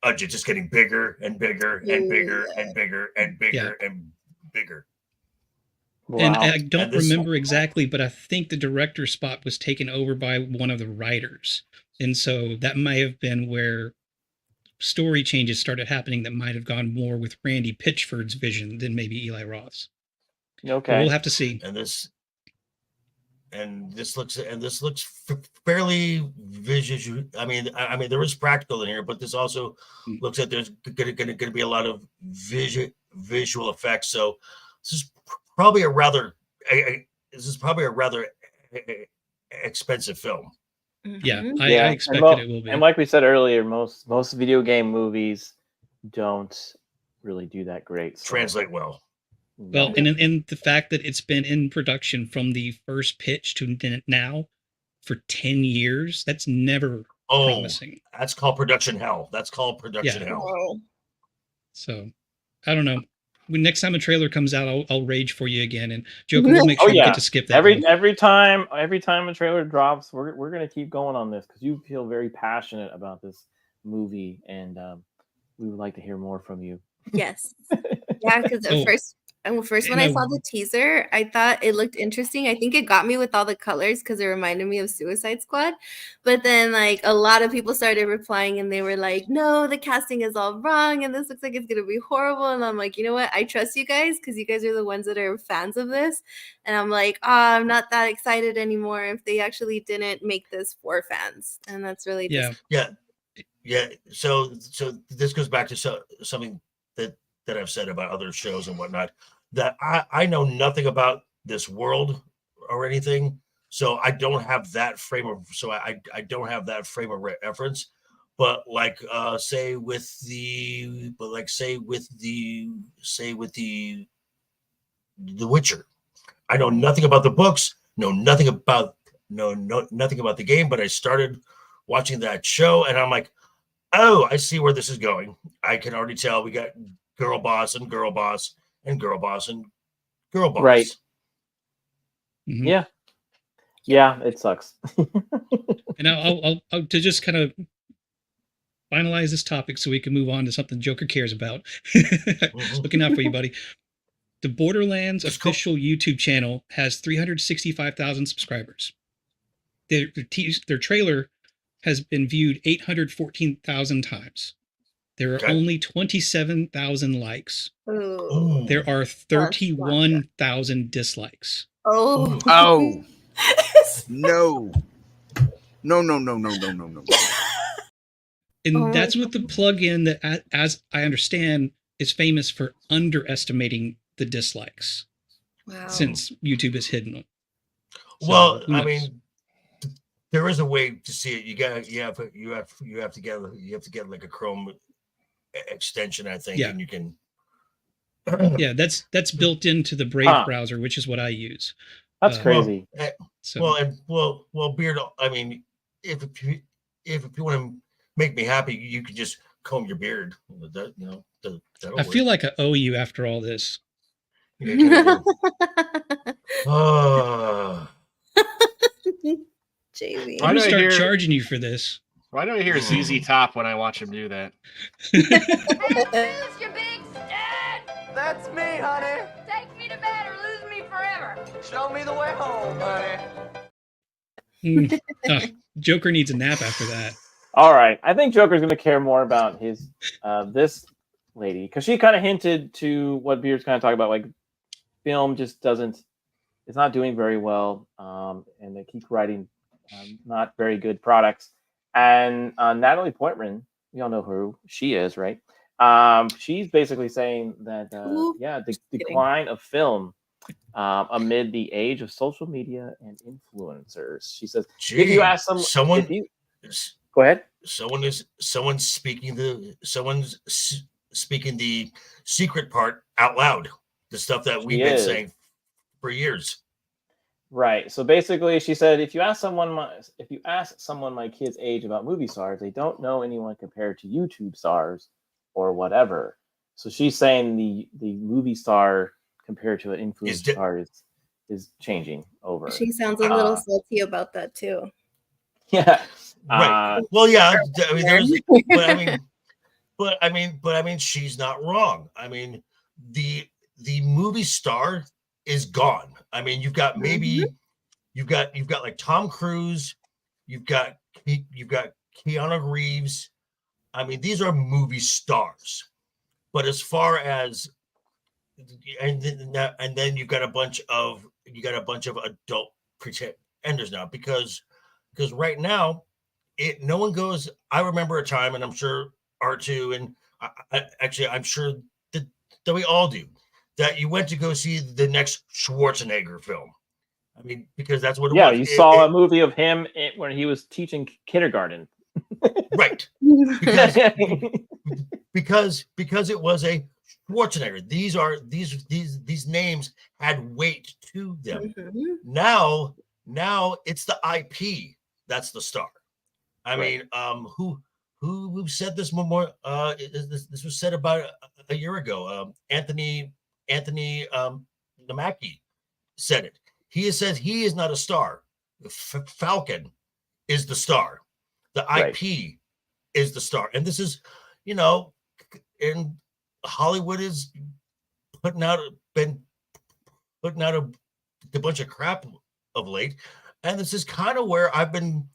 budget just getting bigger and bigger and bigger and bigger and bigger and bigger. Wow. And I don't remember exactly, but I think the director spot was taken over by one of the writers. And so that might have been where story changes started happening that might have gone more with Randy Pitchford's vision than maybe Eli Roth's. Okay. But we'll have to see. And this looks fairly visual. I mean, there is practical in here, but this also looks like there's going to be a lot of visual effects. So this is probably a rather expensive film. Yeah, I expected it will be. And like we said earlier, most video game movies don't really do that great. So. Translate well. Well, and the fact that it's been in production from the first pitch to now for 10 years, that's never promising. That's called production hell. Hell. So, I don't know. Next time a trailer comes out, I'll rage for you again, and Joker will make sure you get to skip that. Every time a trailer drops, we're gonna keep going on this because you feel very passionate about this movie, and we would like to hear more from you. Yes. Yeah, because And first, when And I I saw the teaser, I thought it looked interesting. I think it got me with all the colors because it reminded me of Suicide Squad. But then, like, a lot of people started replying and they were like, no, the casting is all wrong and this looks like it's going to be horrible. And I'm like, you know what? I trust you guys because you guys are the ones that are fans of this. And I'm like, oh, I'm not that excited anymore if they actually didn't make this for fans. And that's really yeah. Yeah. So this goes back to something that I've said about other shows and whatnot, that I know nothing about this world or anything. So I don't have that frame of reference. But like say with the Witcher, I know nothing about the books, nothing about the game, but I started watching that show and I'm like, oh, I see where this is going. I can already tell we got girl boss and girl boss and girl boss and girl boss. Right. Mhm. Yeah, it sucks. And I'll to just kind of finalize this topic so we can move on to something Joker cares about. Looking out for you, buddy. The Borderlands official YouTube channel has 365,000 subscribers. Their trailer has been viewed 814,000 times. There are only 27,000 likes. Ooh. There are 31,000 dislikes. Oh. Oh. No. No. And that's with the plugin that, as I understand, is famous for underestimating the dislikes. Wow. Since YouTube has hidden them. Well, who I knows? mean, there is a way to see it. You have to get like a Chrome extension, I think, Yeah. and you can. Yeah, that's built into the Brave browser, which is what I use. That's crazy. Well, Beard. I mean, if you want to make me happy, you can just comb your beard. That'll I feel like I owe you after all this. JV. I'm gonna start charging you for this. Why do I hear ZZ Top when I watch him do that? That's me, honey. Take me to bed or lose me forever. Show me the way home, honey. Joker needs a nap after that. All right, I think Joker's going to care more about his this lady because she kind of hinted to what Beard's kind of talking about. Like, film just doesn't, it's not doing very well, and they keep writing not very good products. And Natalie Portman, we all know who she is, right? She's basically saying that the decline of film amid the age of social media and influencers. She says, if you ask someone, go ahead. Someone's speaking the secret part out loud. The stuff that we've been saying for years. Right. So basically, she said, if you ask someone my kid's age about movie stars, they don't know anyone compared to YouTube stars or whatever. So she's saying the movie star compared to an influencer star is changing over. She sounds a little salty about that too. Yeah. Right. Well, yeah. I mean, but I mean, she's not wrong. I mean, the movie star is gone. I mean, you've got you've got like Tom Cruise, you've got Keanu Reeves. I mean, these are movie stars. But as far as and then you've got a bunch of adult pretenders now because right now no one goes. I remember a time, and I'm sure R2 and I'm sure that we all do, that you went to go see the next Schwarzenegger film. I mean, because that's what it was. Yeah, you saw a movie of him when he was teaching kindergarten. Right. Because it was a Schwarzenegger. These names had weight to them. Now it's the IP that's the star. I mean, who said this more? This was said about a year ago. Anthony Namaki said it. He says he is not a star. Falcon is the star. The IP is the star. And this is, and Hollywood is putting out been putting out a bunch of crap of late, and this is kind of where I've been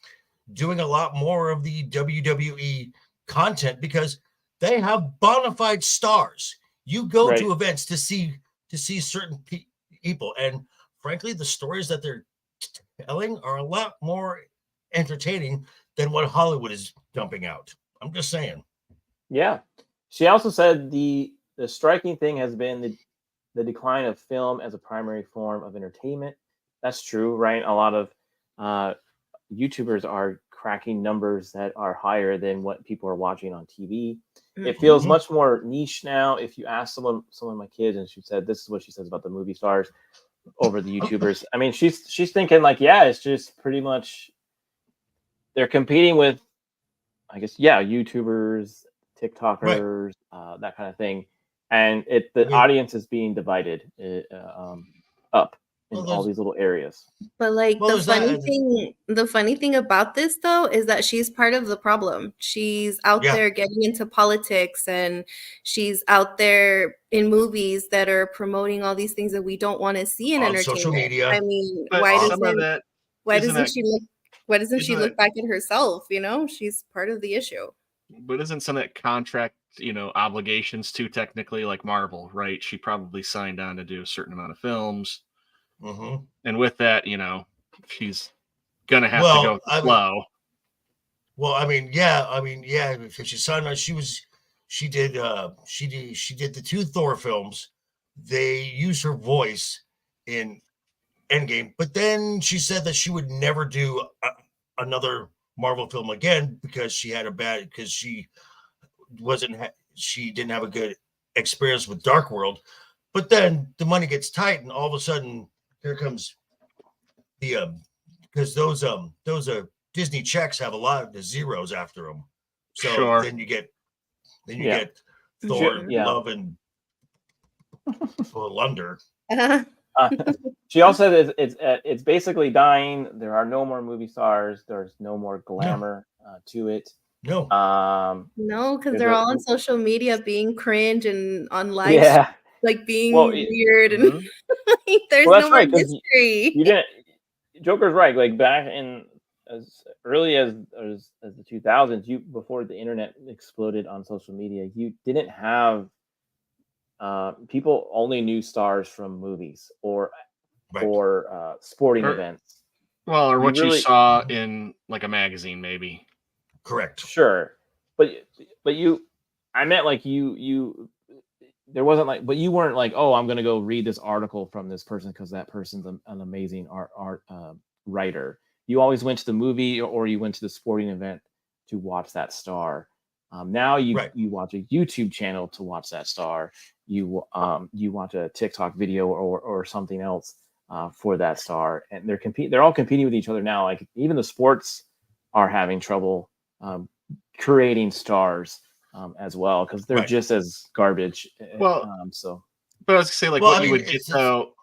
doing a lot more of the WWE content because they have bona fide stars. You go to events to see certain people, and frankly, the stories that they're telling are a lot more entertaining than what Hollywood is dumping out. I'm just saying. Yeah. She also said the striking thing has been the decline of film as a primary form of entertainment. That's true, right? A lot of YouTubers are cracking numbers that are higher than what people are watching on TV. It feels much more niche now. If you ask some of my kids, and she said this is what she says about the movie stars over the YouTubers. I mean, she's thinking like, yeah, it's just pretty much they're competing with, I guess, YouTubers, TikTokers, that kind of thing, and the audience is being divided up in all these little areas. But like the funny thing about this though is that she's part of the problem. She's out there getting into politics, and she's out there in movies that are promoting all these things that we don't want to see in entertainment. Social media. I mean, But why some of that doesn't she isn't look back at herself? You know, she's part of the issue. But isn't some of that contract, obligations too, technically, like Marvel, right? She probably signed on to do a certain amount of films. And with that, she's gonna have to go with the flow. If she signed on, she did the 2 Thor films. They used her voice in Endgame, but then she said that she would never do another Marvel film again because she didn't have a good experience with Dark World. But then the money gets tight, and all of a sudden here comes the because those Disney checks have a lot of the zeros after them. So then you get Thor, Love, and Lunder. She also said it's basically dying. There are no more movie stars. There's no more glamour to it. No. No, because they're all on social media being cringe and on live, like being weird, and there's no more mystery. You didn't. Joker's right. Like back in as early as the 2000s, before the internet exploded on social media, you didn't have people only knew stars from movies or sporting events. Well, or what you saw in like a magazine, maybe. Correct. Sure, but I meant like you. There wasn't like, but you weren't like, oh, I'm gonna go read this article from this person because that person's an amazing art writer. You always went to the movie or you went to the sporting event to watch that star. Now you watch a YouTube channel to watch that star. You watch a TikTok video or something else for that star, and they're all competing with each other now. Like even the sports are having trouble creating stars as well because they're just as garbage. Well, but I was gonna say like you would get. No,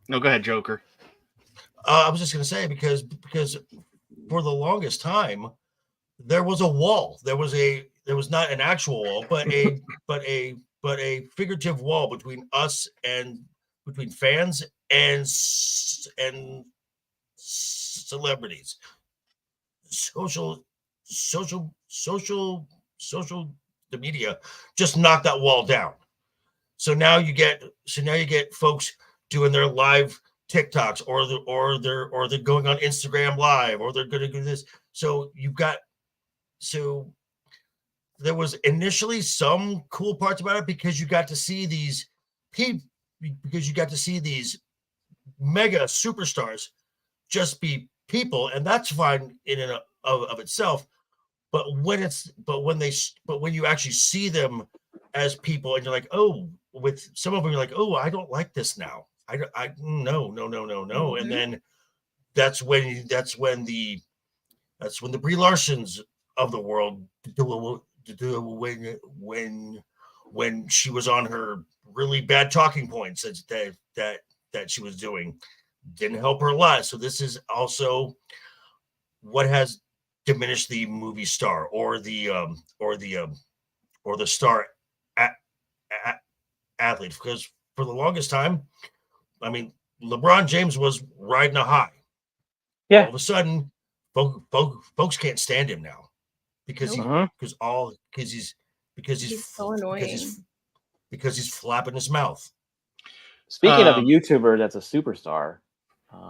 go ahead, Joker. I was just gonna say because for the longest time there was a wall. There was not an actual wall, but a figurative wall between us and between fans and celebrities. The media just knocked that wall down. So now you get folks doing their live TikToks or they're going on Instagram Live or they're going to do this. So there was initially some cool parts about it because you got to see these mega superstars just be people, and that's fine in and of itself. But when you actually see them as people, and you're like, oh, with some of them, you're like, oh, I don't like this now. No. And then that's when the Brie Larsons of the world when she was on her really bad talking points that she was doing didn't help her a lot. So this is also what has diminished the movie star or the star athlete, because for the longest time, I mean, LeBron James was riding a high. Yeah. All of a sudden, folks can't stand him now because He's so annoying. because he's flapping his mouth. Speaking of a YouTuber that's a superstar,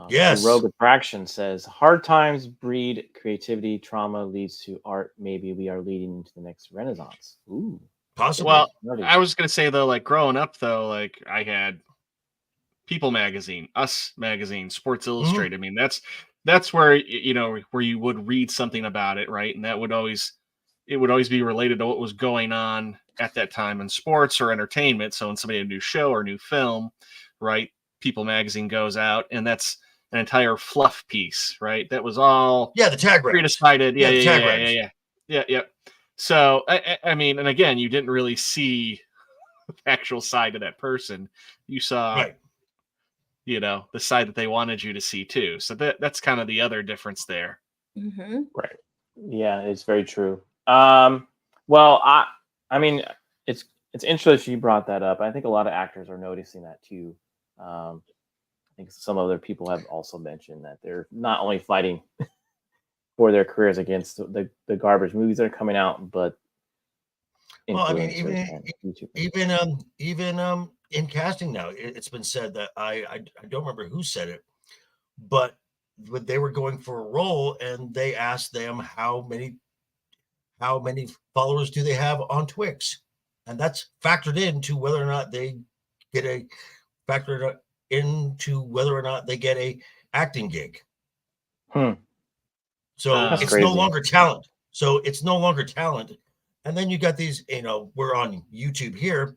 Yes. Rogue Attraction says, hard times breed creativity, trauma leads to art. Maybe we are leading into the next renaissance. Ooh. Possibly. Well, I was going to say, though, like growing up, though, like I had People Magazine, Us Magazine, Sports Illustrated. I mean, that's where, you know, where you would read something about it, right? And that would always be related to what was going on at that time in sports or entertainment. So when somebody had a new show or a new film, right, People Magazine goes out, and that's an entire fluff piece, right? That was all the tag pre-decided. Yeah. So I mean, and again, you didn't really see the actual side of that person. You saw, you know, the side that they wanted you to see too. So that's kind of the other difference there. Mm-hmm. Right. Yeah, it's very true. Well, I mean, it's interesting you brought that up. I think a lot of actors are noticing that too. I think some other people have also mentioned that they're not only fighting for their careers against the garbage movies that are coming out, but well, I mean, even in casting now, it's been said that I don't remember who said it, but when they were going for a role and they asked them how many followers do they have on Twix, and that's factored into whether or not they get a acting gig. So That's it's crazy. no longer talent. And then you got these, you know, we're on YouTube here,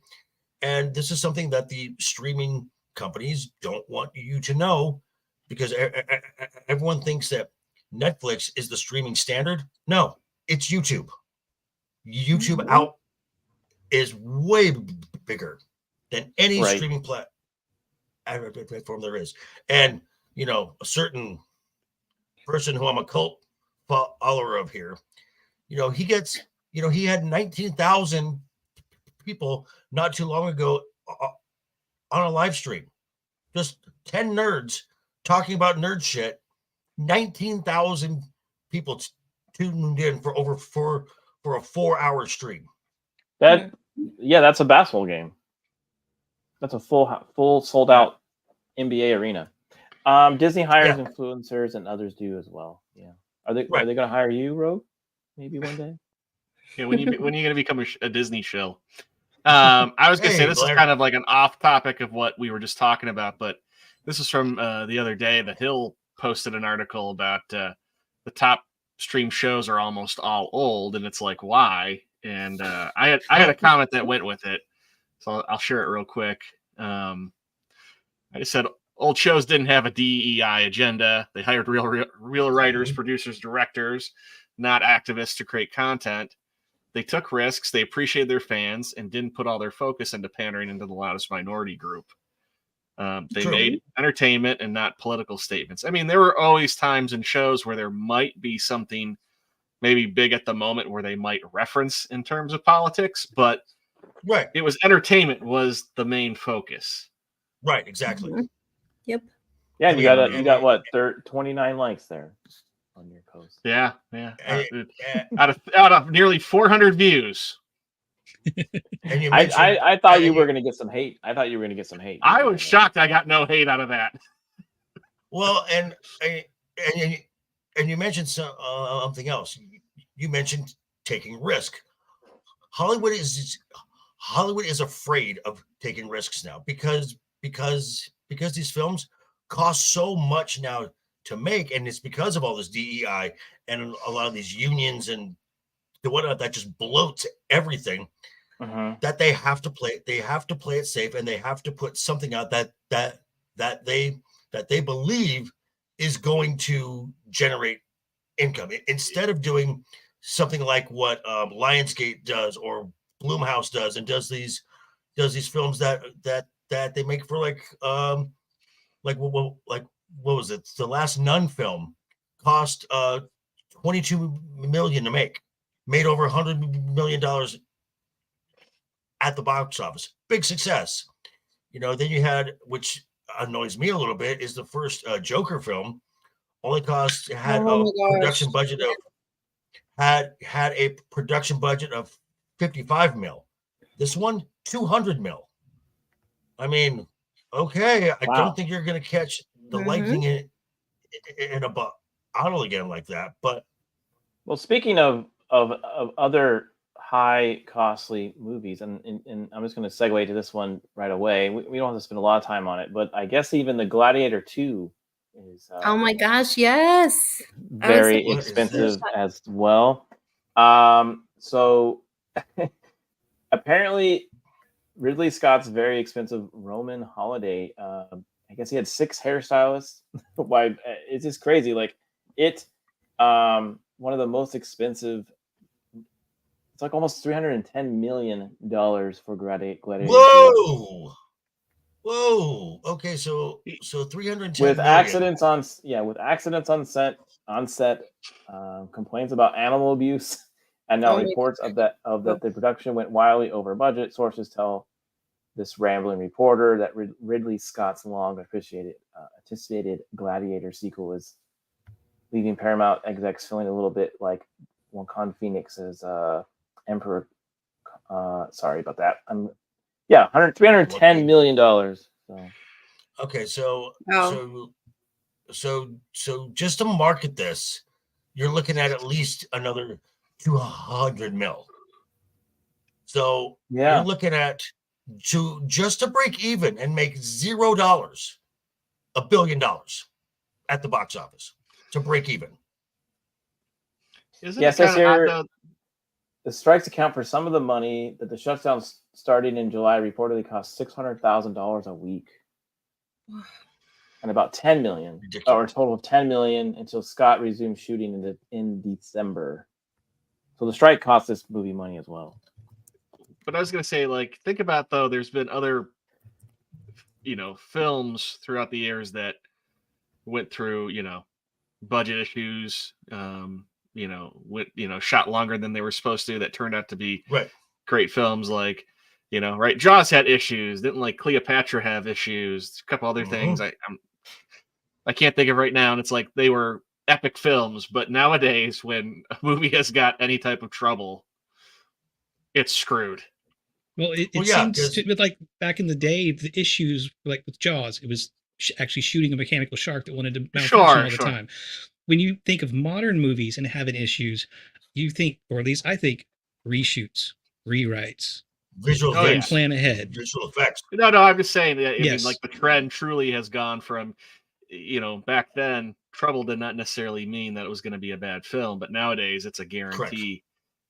and this is something that the streaming companies don't want you to know, because everyone thinks that Netflix is the streaming standard. No, it's YouTube. YouTube out is way bigger than any streaming platform there is. And, you know, a certain person who I'm a cult follower of here, you know, he had 19,000 people not too long ago on a live stream. Just 10 nerds talking about nerd shit. 19,000 people tuned in for a 4-hour stream. That's a basketball game. That's a full sold out NBA arena. Disney hires influencers, and others do as well. Yeah, are they going to hire you, Rogue? Maybe one day. Yeah, when are you going to become a Disney shill? I was going to say this is kind of like an off topic of what we were just talking about, but this is from the other day. The Hill posted an article about the top stream shows are almost all old, and it's like, why? And I had a comment that went with it, so I'll share it real quick. I just said old shows didn't have a DEI agenda. They hired real writers, producers, directors, not activists to create content. They took risks, they appreciated their fans, and didn't put all their focus into pandering into the loudest minority group. They made entertainment and not political statements. I mean, there were always times in shows where there might be something maybe big at the moment where they might reference in terms of politics, but it was entertainment was the main focus. Right, exactly. Mm-hmm. Yep. Yeah, you got what, 29 likes there on your post. Yeah. Out of nearly 400 views. And I thought you were going to get some hate. I was shocked I got no hate out of that. Well, and you mentioned something else. You mentioned taking risk. Hollywood is afraid of taking risks now because these films cost so much now to make, and it's because of all this DEI and a lot of these unions and the whatnot that just bloats everything. That they have to play it safe, and they have to put something out that they believe is going to generate income, instead of doing something like what Lionsgate does or Blumhouse does, and does these films that they make for like what was it? The last Nun film cost $22 million to make, made over $100 million at the box office. Big success. Then you had, which annoys me a little bit, is the first Joker film only had Oh a my production gosh. budget of had a production budget of 55 mil. This one 200 mil. I mean, okay, I Wow. don't think you're going to catch the lightning in a bottle again like that. But Well, speaking of other high costly movies, and I'm just going to segue to this one right away. We don't have to spend a lot of time on it, but I guess even the Gladiator 2 is Oh my gosh, yes. very expensive as well. So apparently Ridley Scott's very expensive Roman holiday. I guess he had 6 hairstylists. Why? It's just crazy. Like one of the most expensive. It's like almost $310 million for Gladiator. Whoa. Okay, so 310 with million. accidents on set, complaints about animal abuse, and now reports of that the production went wildly over budget. Sources tell this rambling reporter that Ridley Scott's long anticipated Gladiator sequel is leaving Paramount execs feeling a little bit like Joaquin Phoenix's Emperor. Sorry about that. $310 million. So. Okay, so just to market this, you're looking at least another 200 mil. So you're looking at just to break even and make $0, $1 billion at the box office to break even. Yes, I hear the strikes account for some of the money that the shutdown starting in July reportedly cost $600,000 a week, and about $10 million, or a total of $10 million until Scott resumed shooting in December. So the strike cost this movie money as well. But I was going to say, like, think about, though, there's been other, films throughout the years that went through, budget issues, shot longer than they were supposed to, that turned out to be great films. Like, right. Jaws had issues. Didn't like Cleopatra have issues? A couple other things I can't think of right now. And it's like they were epic films, but nowadays when a movie has got any type of trouble, it's screwed. Well, it seems with like back in the day, the issues like with Jaws, it was actually shooting a mechanical shark that wanted to malfunction all the time. When you think of modern movies and having issues, you think, or at least I think, reshoots, rewrites, visual effects, plan ahead, visual effects. No, I'm just saying that. I mean, like the trend truly has gone from, back then, trouble did not necessarily mean that it was going to be a bad film, but nowadays it's a guarantee. Correct.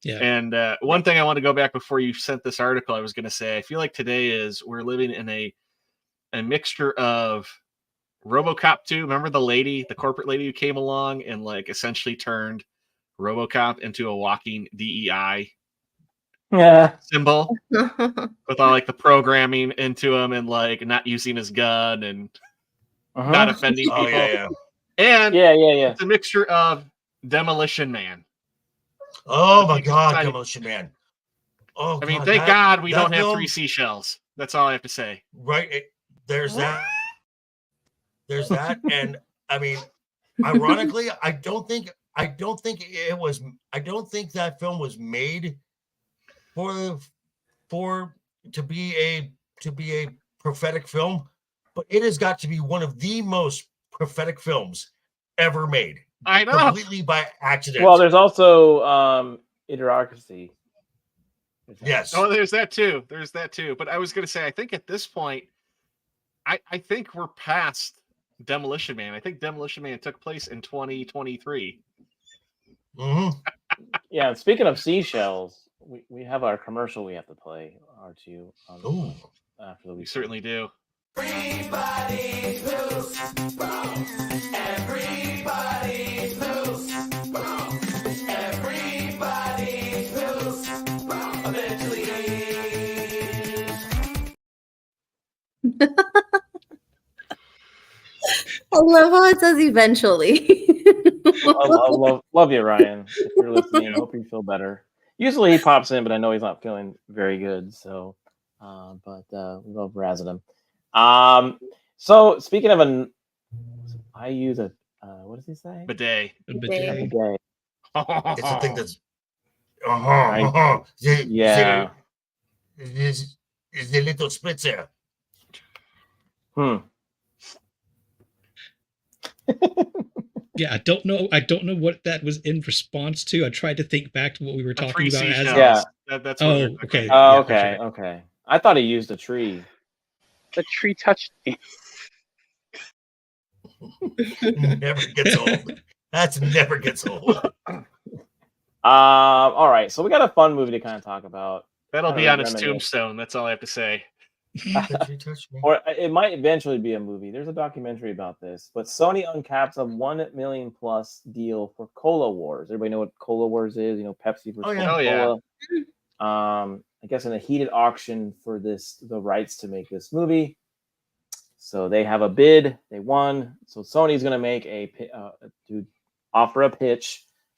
Yeah. And one thing I want to go back before you sent this article, I was going to say, I feel like today we're living in a mixture of RoboCop 2. Remember the corporate lady who came along and like essentially turned RoboCop into a walking DEI symbol with all like the programming into him and like not using his gun and not offending people. And it's a mixture of Demolition Man. Oh my God, Demolition Man. Oh, I mean, thank God we don't have 3 seashells. That's all I have to say. Right. There's that. There's that. And I mean, ironically, I don't think that film was made to be a prophetic film, but it has got to be one of the most prophetic films ever made. I know. Completely by accident. Well, there's also Idiocracy. Yes. Oh, there's that too. But I was going to say, I think at this point, I think we're past Demolition Man. I think Demolition Man took place in 2023. Yeah, and speaking of seashells, we have our commercial we have to play, R2. After the week. We certainly do. Everybody's loose. Everybody's loose. Everybody's loose. Eventually. I love how it says eventually. I love you, Ryan. If you're listening, I hope you feel better. Usually he pops in, but I know he's not feeling very good. So, but we love razzing him. So speaking of I use a what does he say? Bidet. A bidet. It's a thing that's Yeah. The little spritzer. Yeah, I don't know what that was in response to. I tried to think back to what we were talking about as Yeah. That's oh, what they're okay. Oh, okay, okay. I thought he used a tree. The tree touched me. Never gets old. That never gets old. All right, so we got a fun movie to kind of talk about. That'll Kinda be on his reminisce. tombstone. That's all I have to say. Or it might eventually be a movie. There's a documentary about this. But Sony uncaps a 1 million plus deal for Cola Wars. Everybody know what Cola Wars is? You know, Pepsi versus Coca-Cola. I guess in a heated auction for the rights to make this movie. So they have a bid. They won. So Sony's going to make to offer a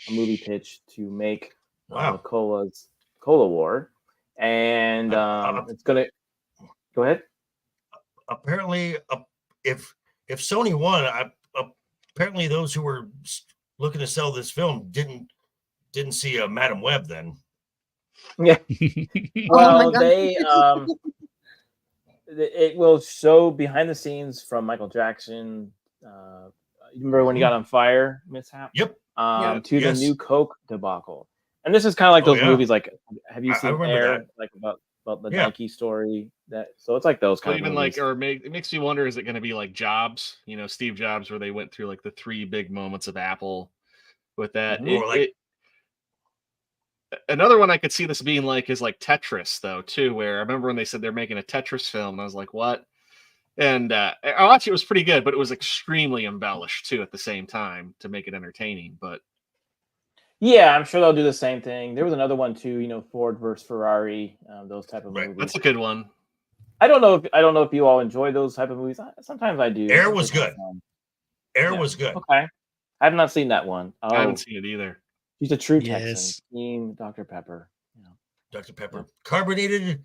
movie pitch to make Cola War, and it's going to go ahead. Apparently, if Sony won, apparently those who were looking to sell this film didn't see a Madam Web then. Yeah. Well, it will show behind the scenes from Michael Jackson. You remember when he got on fire mishap? Yep. To the new Coke debacle. And this is kind of like those movies. Like, have you seen Air? That. Like about the Nike story. So it's like those kind of even movies. it makes me wonder: is it going to be like Jobs? You know, Steve Jobs, where they went through like the 3 big moments of Apple with that. Another one I could see this being like is like Tetris, though, too, where I remember when they said they're making a Tetris film, and I was like, what? And I watched it. It was pretty good, but it was extremely embellished, too, at the same time to make it entertaining. But yeah, I'm sure they'll do the same thing. There was another one, too, you know, Ford versus Ferrari, those type of movies. That's a good one. I don't know if you all enjoy those type of movies. Sometimes I do. Air was good. Air was good. Okay. I have not seen that one. I haven't seen it either. He's a true Texan. Team Dr. Pepper. Yeah. Dr. Pepper. Carbonated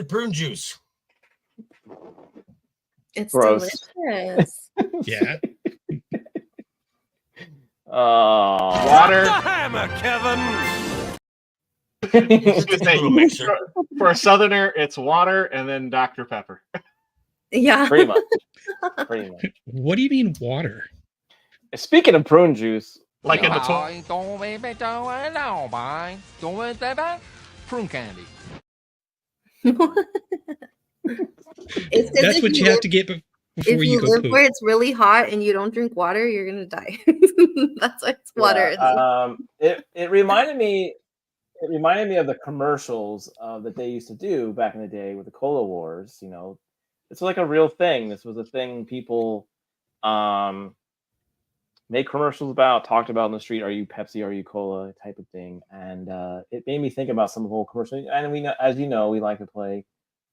prune juice. It's gross. delicious. Yeah. Water. Hammer, Kevin. For a Southerner, it's water and then Dr. Pepper. Yeah. Pretty much. What do you mean water? Speaking of prune juice, like in the prune candy. That's what you have to get before if you go live poop. where it's really hot and you don't drink water, you're gonna die. That's why it's water. It reminded me of the commercials that they used to do back in the day with the Cola Wars. You know, it's like a real thing. This was a thing people made commercials about, talked about in the street. Are you Pepsi? Are you Cola? Type of thing. And it made me think about some of the old commercials. And we know, as you know, we like to play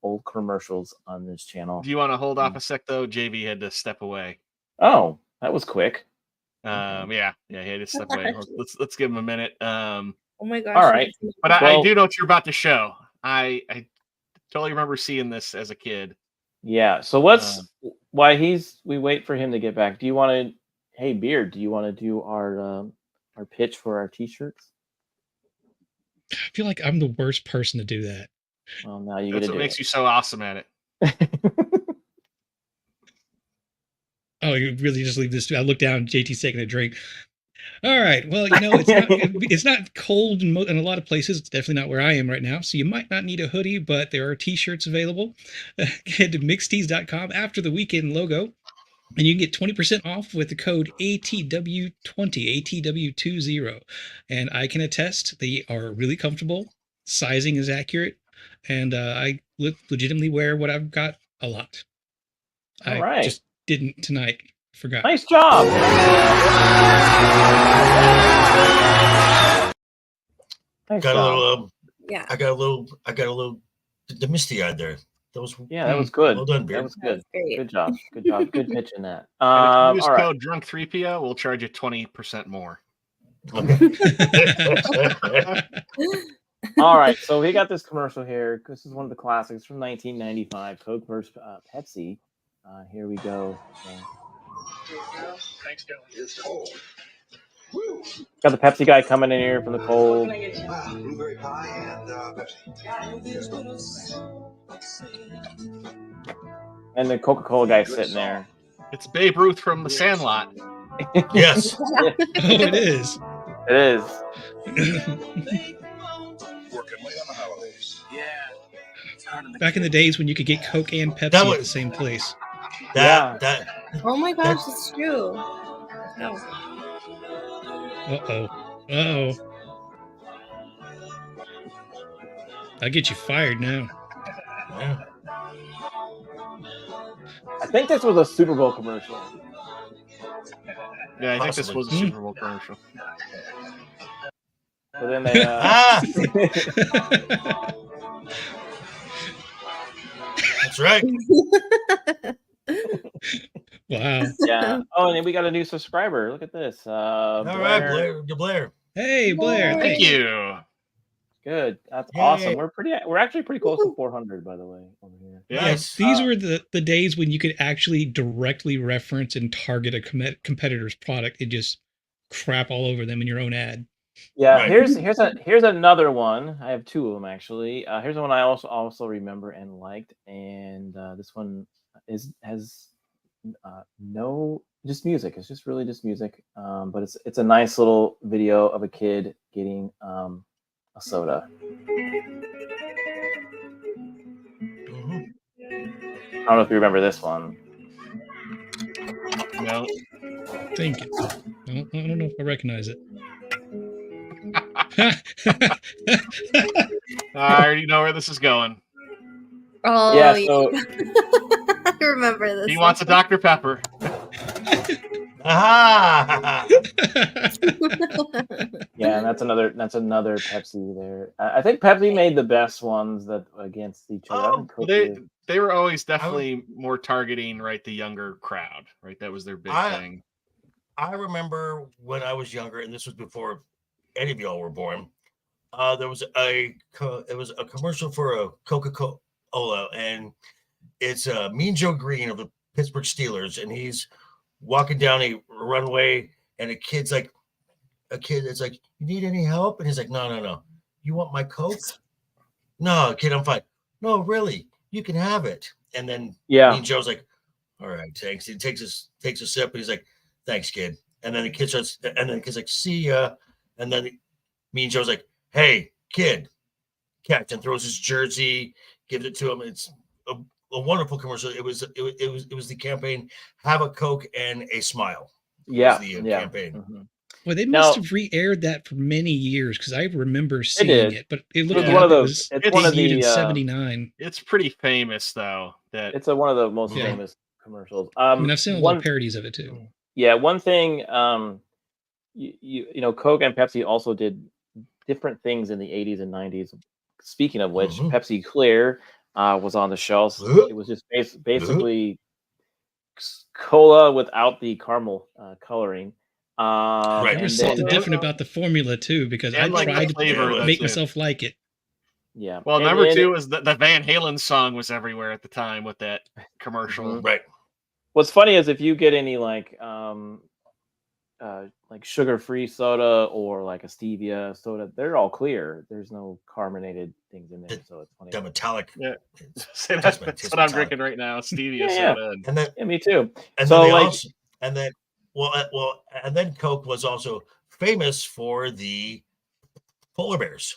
old commercials on this channel. Do you want to hold off a sec though? JV had to step away. Oh, that was quick. Yeah, he had to step away. Let's give him a minute. Oh my gosh. All right. But I do know what you're about to show. I totally remember seeing this as a kid. Yeah. So we wait for him to get back. Do you want to? Hey, Beard, do you want to do our pitch for our t-shirts? I feel like I'm the worst person to do that. Well, now you That's what makes you so awesome at it. Oh, you really just leave this? I look down. JT's taking a drink. All right. Well, you know, it's not cold in a lot of places. It's definitely not where I am right now. So you might not need a hoodie, but there are t-shirts available. Head to mixtees.com after the weekend logo. And you can get 20% off with the code ATW20, ATW20. And I can attest they are really comfortable. Sizing is accurate. And I legitimately wear what I've got a lot. All right. Just didn't tonight. Forgot. Nice job. Nice got job. a little. Yeah. I got a little. The misty eyed there. That was that was good. Well done, Beard. That was good. Great. Good job. Good job. Good pitch in that. And if you use all right. code Drunk3PO, we'll charge you 20% more. All right, so we got this commercial here. This is one of the classics from 1995, Coke versus Pepsi. Here we go. Thanks, Kelly. It's cold. Got the Pepsi guy coming in here from the cold. Blueberry pie and Pepsi. And the Coca-Cola guy sitting there. It's Babe Ruth from The Sandlot. Yes. Oh, it is. It is. Working late on the holidays. Yeah. Back in the days when you could get Coke and Pepsi That was- at the same place. That Oh my gosh, it's true. No. Uh-oh. Uh-oh. I'll get you fired now. yeah. I think this was a Super Bowl commercial. Yeah, I think this was a Possibly. Super Bowl commercial. So then they. Ah, that's right. Wow. Yeah. Oh, and then we got a new subscriber. Look at this. All right, Blair. Hey, Blair. Thank thanks. you. Good. That's Yay. awesome. We're actually pretty close to 400, by the way, over here. Yes. These were the days when you could actually directly reference and target a competitor's product and just crap all over them in your own ad. Yeah, Right. here's another one. I have two of them actually. Here's one I also remember and liked, and this one has no just music. It's just really just music, but it's a nice little video of a kid getting a soda. Mhm. I don't know if you remember this one. No. Thank you. I don't know if I recognize it. I already know where this is going. Oh, Yeah, yeah. so I remember this. He wants a Dr. Pepper. Ah. yeah, and that's another Pepsi there. I think Pepsi made the best ones that against each other. I think Coke did. They were always definitely more targeting the younger crowd, right? That was their big thing. I remember when I was younger, and this was before any of y'all were born. There was a commercial for a Coca-Cola, and it's Mean Joe Green of the Pittsburgh Steelers, and he's walking down a runway, and a kid is like, "You need any help?" And he's like, No. You want my Coke? No, kid, I'm fine. No, really, you can have it. And then Mean Joe's like, "All right, thanks." He takes a sip, and he's like, "Thanks, kid." And then the kid's like, "See ya." And then Mean Joe's like, "Hey, kid," catch, and throws his jersey, gives it to him. It's a wonderful commercial. It was the campaign, "Have a Coke and a Smile." Yeah, was the campaign. Mm-hmm. Well, they must have re-aired that for many years because I remember seeing did. it, but it looked It's like one of it those. was It's one of debuted in the. '79. It's pretty famous though. That It's one of the most Yeah. famous commercials. I mean, I've seen a lot of parodies of it too. Yeah, one thing. You know, Coke and Pepsi also did different things in the '80s and '90s. Speaking of which, Pepsi Clear was on the shelves. It was just basically cola without the caramel coloring. There was something different about the formula too, because I and, like, tried the flavor, to that's make it. myself like it. Yeah. Well, And- number and- two is the Van Halen song was everywhere at the time with that commercial. Right. What's funny is if you get any like sugar-free soda or like a stevia soda, they're all clear. There's no carbonated things in there, so it's funny. The metallic. Yeah. Say That's what I'm drinking right now. Stevia Yeah. soda. And then Yeah, me too. And So, then they like- also, and then and then Coke was also famous for the polar bears.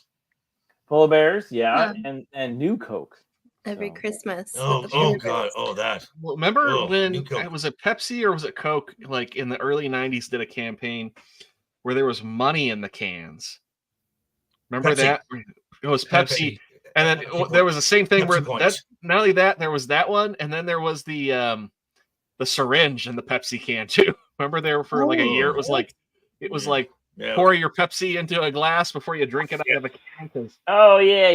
Polar bears, yeah, and New Coke. Every Christmas. Oh, with the oh Polar God, Bears. oh that. Well, remember Oh, when New Coke. was it Pepsi or was it Coke? Like in the early '90s, did a campaign where there was money in the cans. Remember Pepsi. that? It was Pepsi, Pepsi. and then Pepsi there was the same thing Pepsi where points. not only that there was that one, and then there was the syringe in the Pepsi can too. Remember there for like a year? It was like Yeah. pour your Pepsi into a glass before you drink it out of a can. 'Cause Oh yeah.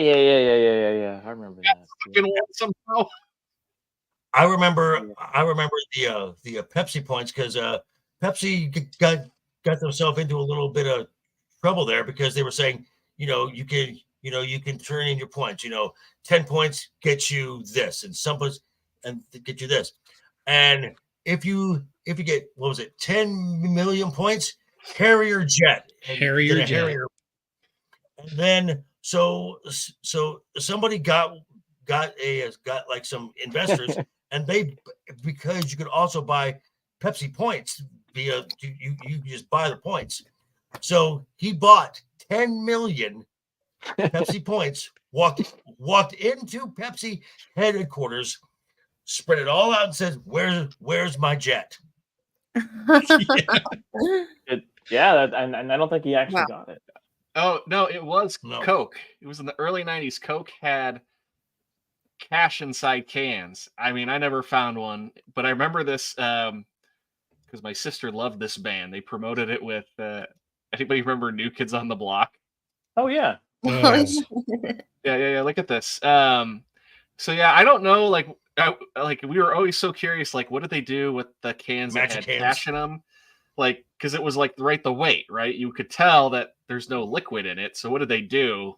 I remember that. fucking want somehow. I remember the Pepsi points because Pepsi got themselves into a little bit of trouble there because they were saying, you you can turn in your points. 10 points get you this, and some points and get you this. And if you get, what was it, 10 million points, Harrier jet. And Harrier get a jet. Harrier. And then so somebody got like some investors, and because you could also buy Pepsi points via you just buy the points. So he bought 10 million Pepsi points, walked into Pepsi headquarters, spread it all out, and said, "Where's my jet?" And I don't think he actually got it. Oh no, it was Coke. It was in the early '90s. Coke had cash inside cans. I mean, I never found one, but I remember this because my sister loved this band. They promoted it with anybody remember New Kids on the Block? Oh yeah. Yeah. Look at this. So yeah, I don't know. Like we were always so curious. Like, what did they do with the cans that had cash in them? Like, because it was like the weight, right? You could tell that there's no liquid in it. So what did they do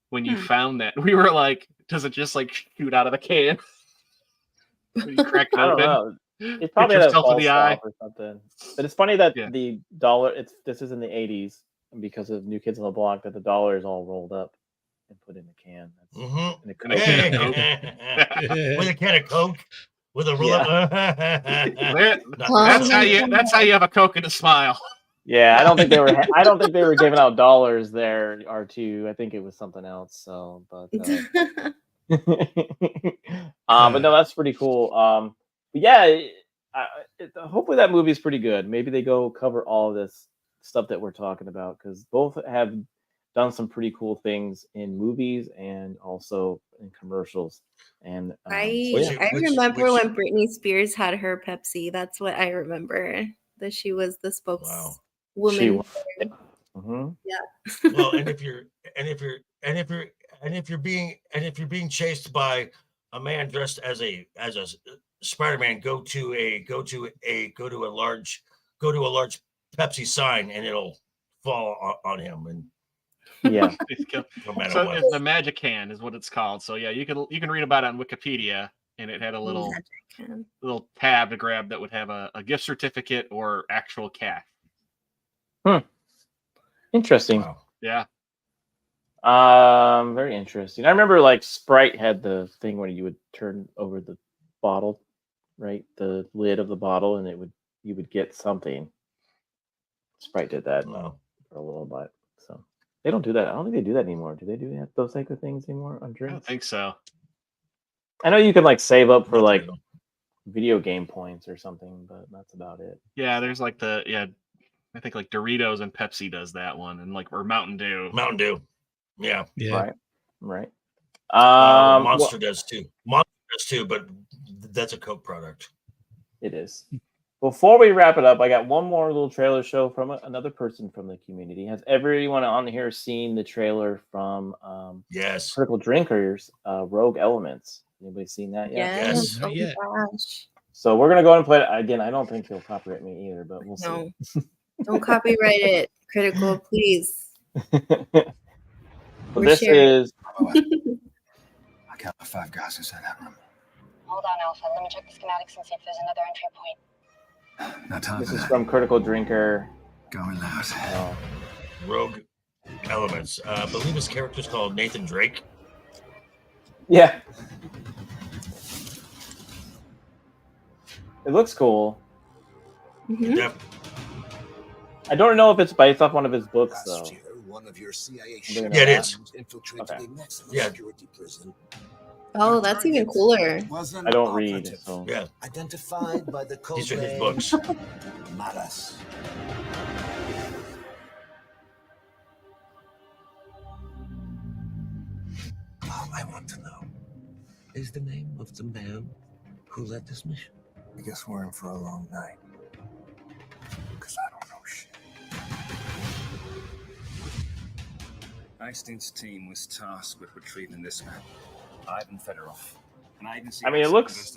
when you found that? We were like, does it just like shoot out of the can? When you crack it I don't open? know. It's probably had a yourself in false the eye. stop or something. But it's funny that the dollar. This is in the '80s, and because of New Kids on the Block, that the dollar is all rolled up and put in a can. Mm-hmm. In a Coke. With a can of Coke, with a roll up. That's how you have a Coke and a smile. Yeah, I don't think they were. I don't think they were giving out dollars there, R2. I think it was something else. So, but no, that's pretty cool. But yeah, hopefully that movie is pretty good. Maybe they go cover all of this stuff that we're talking about, because both have done some pretty cool things in movies and also in commercials. And I remember when Britney Spears had her Pepsi. That's what I remember. That she was the spokeswoman. Mm-hmm. Yeah. Well, and if you're being chased by a man dressed as a Spider-Man, go to a large Pepsi sign, and it'll fall on him. And yeah, no matter so what. the Magic Hand is what it's called. So yeah, you can read about it on Wikipedia, and it had a little tab to grab that would have a gift certificate or actual cash. Interesting. Wow. Yeah. Very interesting. I remember like Sprite had the thing where you would turn over the bottle, right? The lid of the bottle, and you would get something. Sprite did that for a little bit. So they don't do that. I don't think they do that anymore. Do they do those type of things anymore on drinks? I don't think so. I know you can like save up for like video game points or something, but that's about it. Yeah, there's like I think like Doritos and Pepsi does that one, and or Mountain Dew. Mountain Dew. Yeah. Right. Monster does too. Monster does too, but that's a Coke product. It is. Before we wrap it up, I got one more little trailer show from another person from the community. Has everyone on here seen the trailer from yes, Critical Drinkers, Rogue Elements? Anybody seen that yet? Yes. Oh my gosh. So we're gonna go and play it again. I don't think they'll copyright me either, but we'll see. Don't copyright it, Critical, please. So this is. I count 5 guys inside that room. Hold on, Alpha. Let me check the schematics and see if there's another entry point. No time This for is that. from Critical Drinker. Going loud. Rogue Elements. I believe his character's called Nathan Drake. Yeah. It looks cool. Yep. I don't know if it's based off one of his books, though. One of your CIA Yeah, it is. infiltrated a maximum Yeah. security prison. Oh, that's even cooler. I don't read, so yeah. Identified by the code These are his name books. Maras. All I want to know is the name of the man who led this mission. I guess we're in for a long night. Because I don't know shit. Einstein's team was tasked with retrieving this man, Ivan Fedorov. I mean, it looks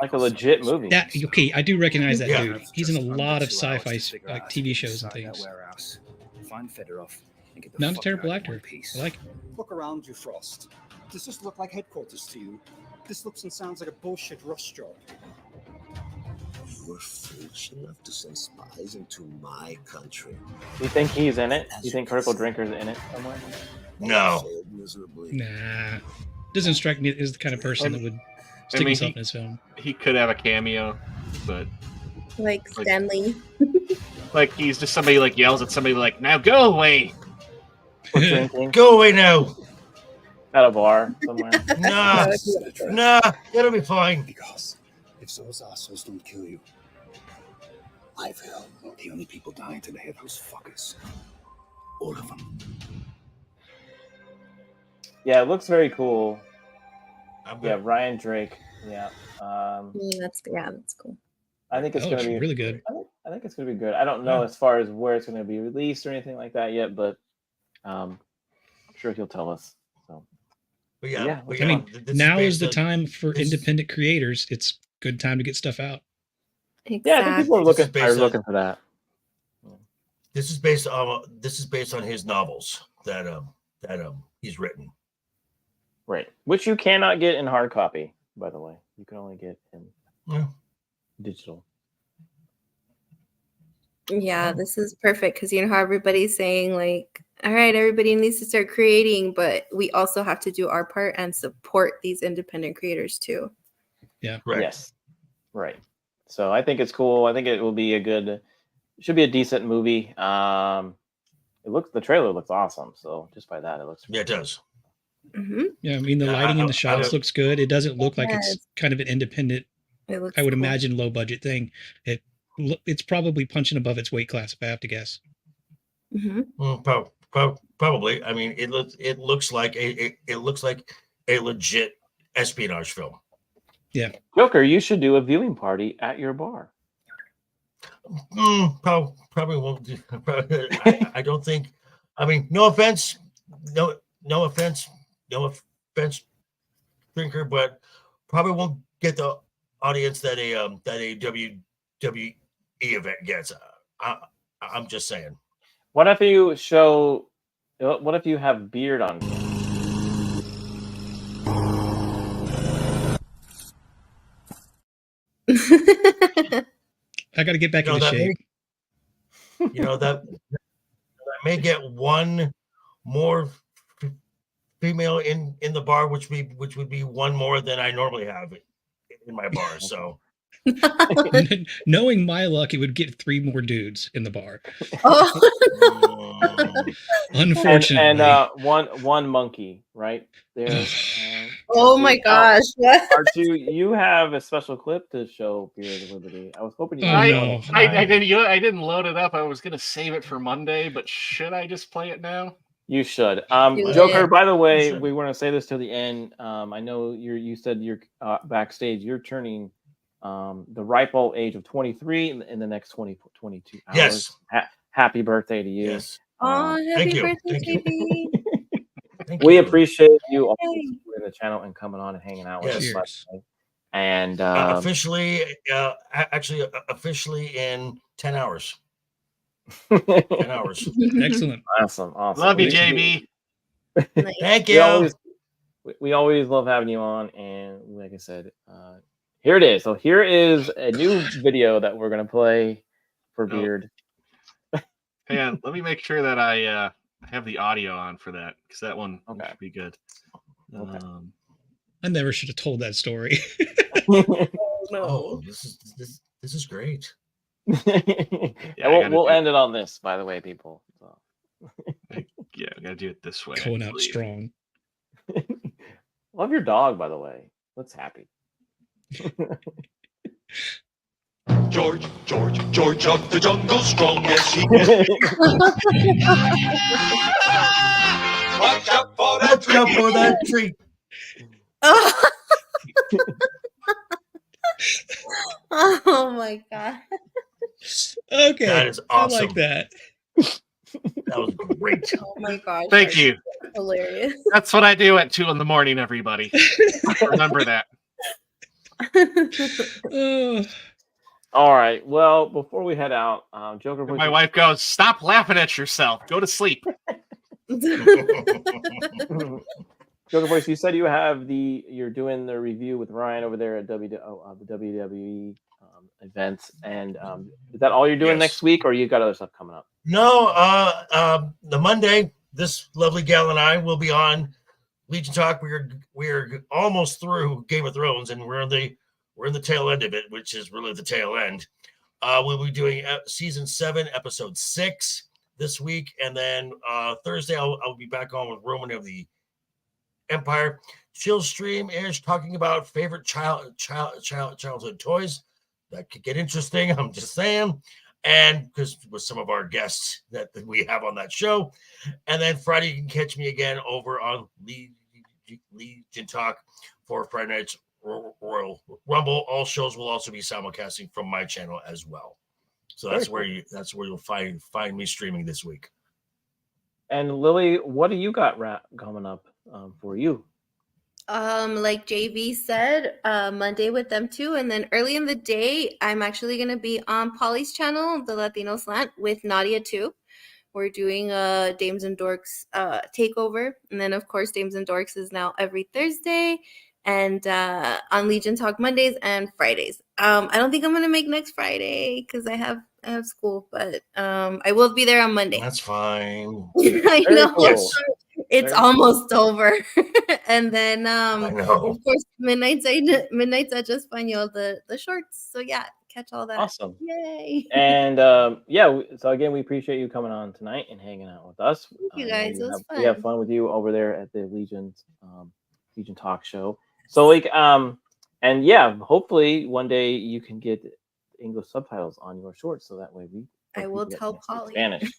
like a legit movie. Yeah, okay, I do recognize that dude. Just He's in a under lot of 2 hours sci-fi to figure like out TV who's shows and inside that things. warehouse, find Fedorov, Get the Not a fuck terrible out in actor. one piece. I like it. Look around you, Frost. Does this look like headquarters to you? This looks and sounds like a bullshit rush job. You were foolish enough to send spies into my country. You think he's in it? You think Critical Drinker's in it somewhere? No. Nah. Doesn't strike me as the kind of person that would stick himself in his film. He could have a cameo, but Like Stanley. like he's just somebody like yells at somebody like, "Now go away." Go away now. At a bar somewhere. Nah, it'll be fine. Because if those assholes don't kill you, I will. The only people dying today are those fuckers. All of them. Yeah, it looks very cool. Yeah, Ryan Drake. Yeah. That's cool. I think it's That going to looks be really good. I think it's going to be good. I don't know as far as where it's going to be released or anything like that yet, but I'm sure he'll tell us. So, But yeah, I mean, now is the time for independent creators. It's good time to get stuff out. Yeah, I think people are looking for that. This is based on his novels that he's written. Right. Which you cannot get in hard copy, by the way. You can only get in digital. Yeah, this is perfect because you know how everybody's saying like, all right, everybody needs to start creating, but we also have to do our part and support these independent creators too. Yeah. Right. Yes. Right. So I think it's cool. I think it will be should be a decent movie. The trailer looks awesome. So just by that, it looks. Yeah, it does. Mm-hmm. Yeah, I mean, the lighting in the shots looks good. It doesn't look like it's kind of an independent, It looks I would cool. imagine, low budget thing. It's probably punching above its weight class, if I have to guess. Mm-hmm. Probably. I mean, it looks like a legit espionage film. Yeah. Joker, you should do a viewing party at your bar. Probably won't do. I don't think. I mean, no offense, drinker, but probably won't get the audience that a WWE event gets. I'm just saying. What if you have beard on? I got to get back into shape. That I may get one more female in the bar, which would be one more than I normally have in my bar. So, knowing my luck, it would get 3 more dudes in the bar. Unfortunately, and one monkey right there. Oh my gosh! What? R2, you have a special clip to show Beard of Liberty. I was hoping you. I didn't load it up. I was gonna save it for Monday, but should I just play it now? You should. Joker, by the way, we want to say this till the end. I know you said you're backstage. You're turning the ripe old age of 23 in the next 22 hours. Yes. Happy birthday to you. Yes. Oh, happy birthday, baby! We appreciate you all supporting the channel and coming on and hanging out with Yes. us. And officially in 10 hours. 10 hours. Excellent. Awesome. Love you, JB. Thank you. We always love having you on, and like I said, here it is. So here is a new video that we're gonna play for Beard. Hang on, let me make sure that I have the audio on for that, because that one should be good. I never should have told that story. Oh, this is great. We'll end it on this, by the way, people. So. Yeah, I gotta do it this way. Going out strong. Love your dog, by the way. Looks happy. George of the jungle, strong as he Watch out for that tree. Oh my god. Okay. That is awesome. I like that. That was great. Oh my gosh. Thank you. Hilarious. That's what I do at 2 a.m, everybody. Remember that. All right. Well, before we head out, Joker. My wife goes, "Stop laughing at yourself. Go to sleep." Joker Voice, you said you're doing the review with Ryan over there at the WWE events, and is that all you're doing next week, or you got other stuff coming up? No, the Monday, this lovely gal and I will be on Legion Talk. We're almost through Game of Thrones, and we're in the tail end of it, which is really the tail end. We'll be doing season 7, episode 6 this week, and then Thursday I'll be back on with Roman of the Empire. Chill stream is talking about favorite childhood toys. That could get interesting. I'm just saying, and because with some of our guests that we have on that show, and then Friday you can catch me again over on Legion Talk for Friday night's Royal Rumble. All shows will also be simulcasting from my channel as well. So that's where you'll find me streaming this week. And Lily, what do you got coming up for you? Like JV said, Monday with them too, and then early in the day, I'm actually gonna be on Polly's channel, the Latino Slant, with Nadia too. We're doing a Dames and Dorks takeover, and then of course Dames and Dorks is now every Thursday, and on Legion Talk Mondays and Fridays. I don't think I'm gonna make next Friday because I have school, but I will be there on Monday. That's fine. I know. Yes. It's almost over. And then I know. of course Midnight's at Just Español, the shorts. So yeah, catch all that. Awesome. Yay. And so again, we appreciate you coming on tonight and hanging out with us. Thank you guys. It was fun. We have fun with you over there at the Legion Talk show. So and yeah, hopefully one day you can get English subtitles on your shorts, so that way I will tell Polly. Spanish.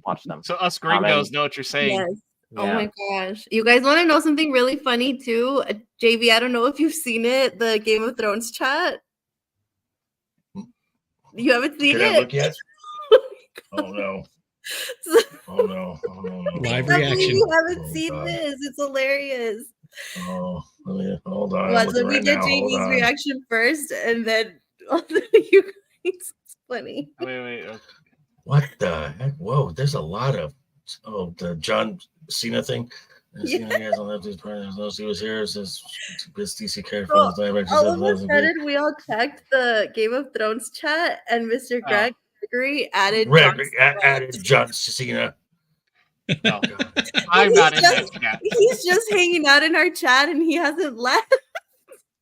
Watch them. So us gringos know what you're saying. Yes. Yeah. Oh my gosh. You guys want to know something really funny too? JV, I don't know if you've seen it, the Game of Thrones chat. You haven't seen Did I it? look yet? Oh no. Oh no. Oh no. Live I reaction. believe you haven't seen God. this. It's hilarious. Oh, hold on. Watch, let me get JV's reaction first, and then you guys. It's funny. Wait. What the heck? Whoa, there's a lot of the John Cena thing. Yeah. He was here. It says DC character. All of a sudden, we all checked the Game of Thrones chat, and Mr. Gregory added John Cena. No, I'm not in that chat. He's just hanging out in our chat, and he hasn't left.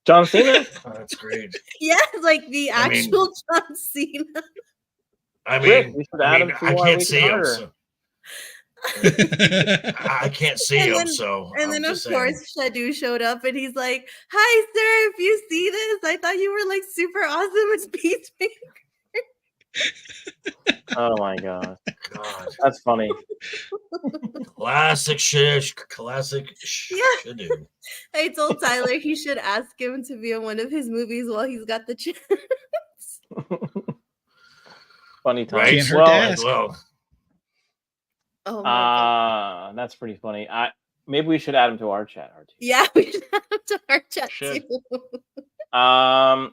John Cena? Oh, that's great. Yeah, like the actual John Cena. I can't see him. So. I can't see him, so. And then, of course, Shadu showed up, and he's like, "Hi, sir. If you see this, I thought you were like super awesome with Peacemaker." Oh my god, that's funny. Classic Shadu. I told Tyler he should ask him to be in one of his movies while he's got the chance. Funny time. Right? Can't hurt to ask. Well. Oh my God. That's pretty funny. Maybe we should add him to our chat. Yeah, we should add him to our chat too.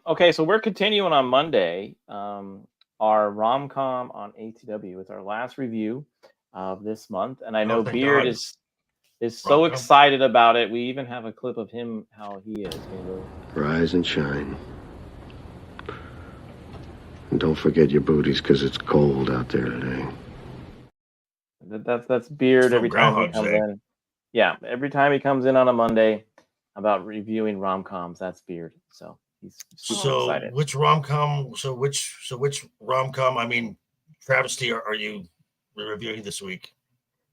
Okay, so we're continuing on Monday. Our rom-com on ATW with our last review of this month, and I know Beard is so excited about it. We even have a clip of him how he is. Rise and shine. And don't forget your booties, because it's cold out there today. That's Beard every time he comes in. Yeah, every time he comes in on a Monday about reviewing rom-coms, that's Beard. So he's super excited. Which rom-com? So which rom-com? I mean, travesty are you reviewing this week?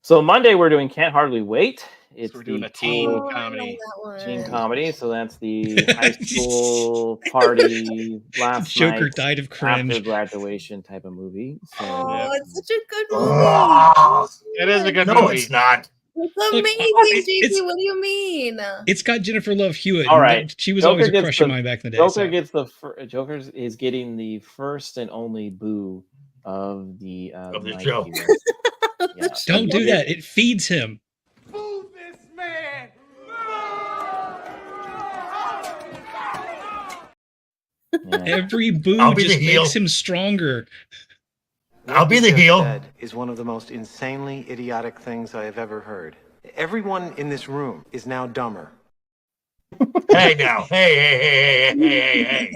So Monday we're doing Can't Hardly Wait. We're doing a teen comedy. Teen comedy. So that's the high school party last Joker night died of cringe after graduation type of movie. So, it's such a good movie. It is a good No, movie. it's not. It's amazing, JC. What do you mean? It's got Jennifer Love Hewitt. All right, She was always a crush of mine back in the day. Joker is getting the first and only boo of the show. Yeah. Don't do that. It feeds him. Yeah. Every boo just makes him stronger. I'll be What the you just heel. said is one of the most insanely idiotic things I have ever heard. Everyone in this room is now dumber. Hey now, hey.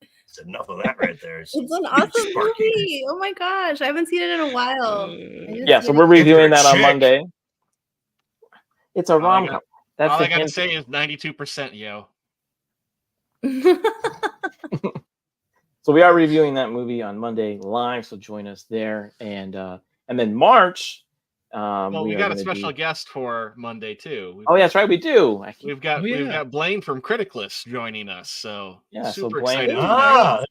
That's enough of that right there. It's an awesome movie. Oh my gosh, I haven't seen it in a while. Yeah, so we're reviewing that on Monday. It's a rom-com. That's all the I gotta hint. say is 92%, yo. So we are reviewing that movie on Monday live, so join us there. And then March, Well, we are got a gonna special do... guest for Monday too. Oh, yeah, that's right, we do. We've got Blaine from Criticless joining us, so Yeah, so super Blaine- excited. Ah,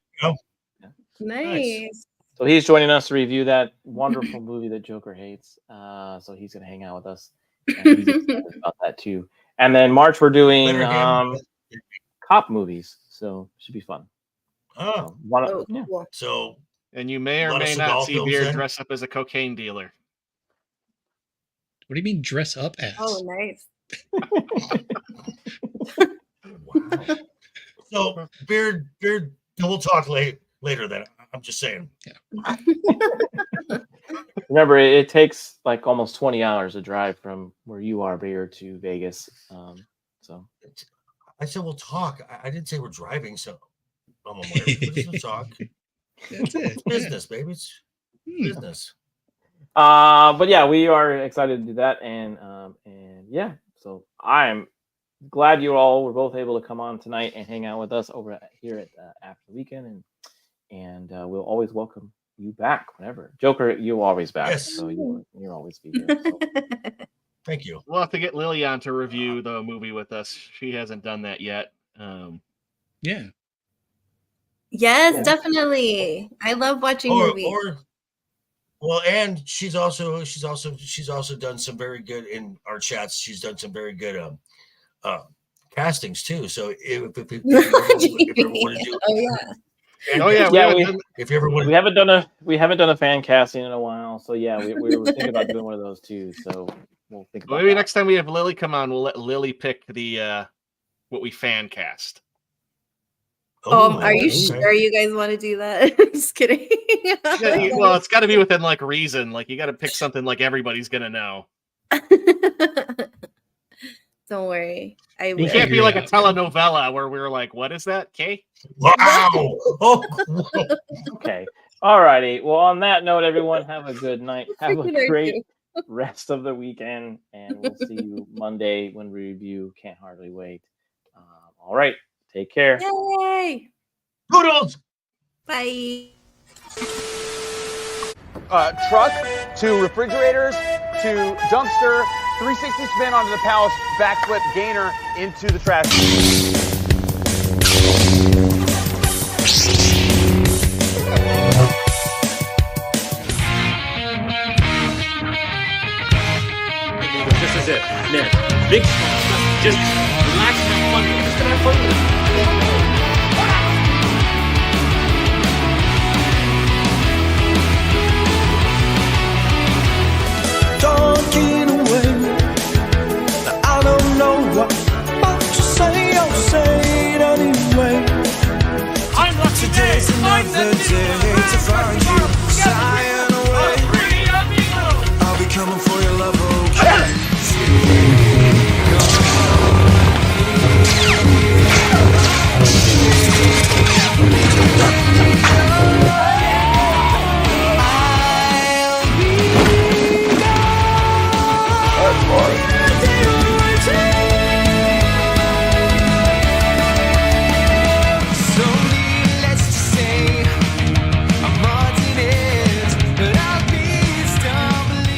Nice. So he's joining us to review that wonderful movie that Joker hates. So he's gonna hang out with us. And he's excited about that too. And then March we're doing cop movies, so it should be fun. Oh, So and you may or lot of may not Seagal see films Beard then? dress up as a cocaine dealer. What do you mean dress up as? Oh, nice. So Beard, we'll talk later then. I'm just saying. remember, it takes like almost 20 hours to drive from where you are, Beard, to Vegas. So I said we'll talk. I didn't say we're driving, so I'm aware. We're just gonna talk. That's it. It's business, baby. It's business. But yeah, we are excited to do that, and yeah, so I'm glad you all were both able to come on tonight and hang out with us over here at After the Weekend, and we'll always welcome you back whenever. Joker, you're always back, Yes. so you'll always be here. So. Thank you. We'll have to get Lilly on to review the movie with us. She hasn't done that yet. Yeah. Yes, definitely. I love watching movies. Well, and she's also done some very good in our chats. She's done some very good castings too. So if you ever want to do, if you ever want, we haven't done a fan casting in a while. So yeah, we were thinking about doing one of those too. So we'll think about Maybe that. next time we have Lilly come on, we'll let Lilly pick the what we fan cast. Are you sure you guys want to do that? Just kidding. Well, it's got to be within like reason. Like you got to pick something like everybody's gonna know. Don't worry. You can't be like a telenovela where we're like, "What is that?" Kay? Wow. Okay. All righty. Well, on that note, everyone, have a good night. Have a Freaking great rest of the weekend, and we'll see you Monday when we review Can't Hardly Wait. All right. Take care. Yay! Toodles! Bye. Truck to refrigerators to dumpster, 360 spin onto the Palace, backflip gainer into the trash.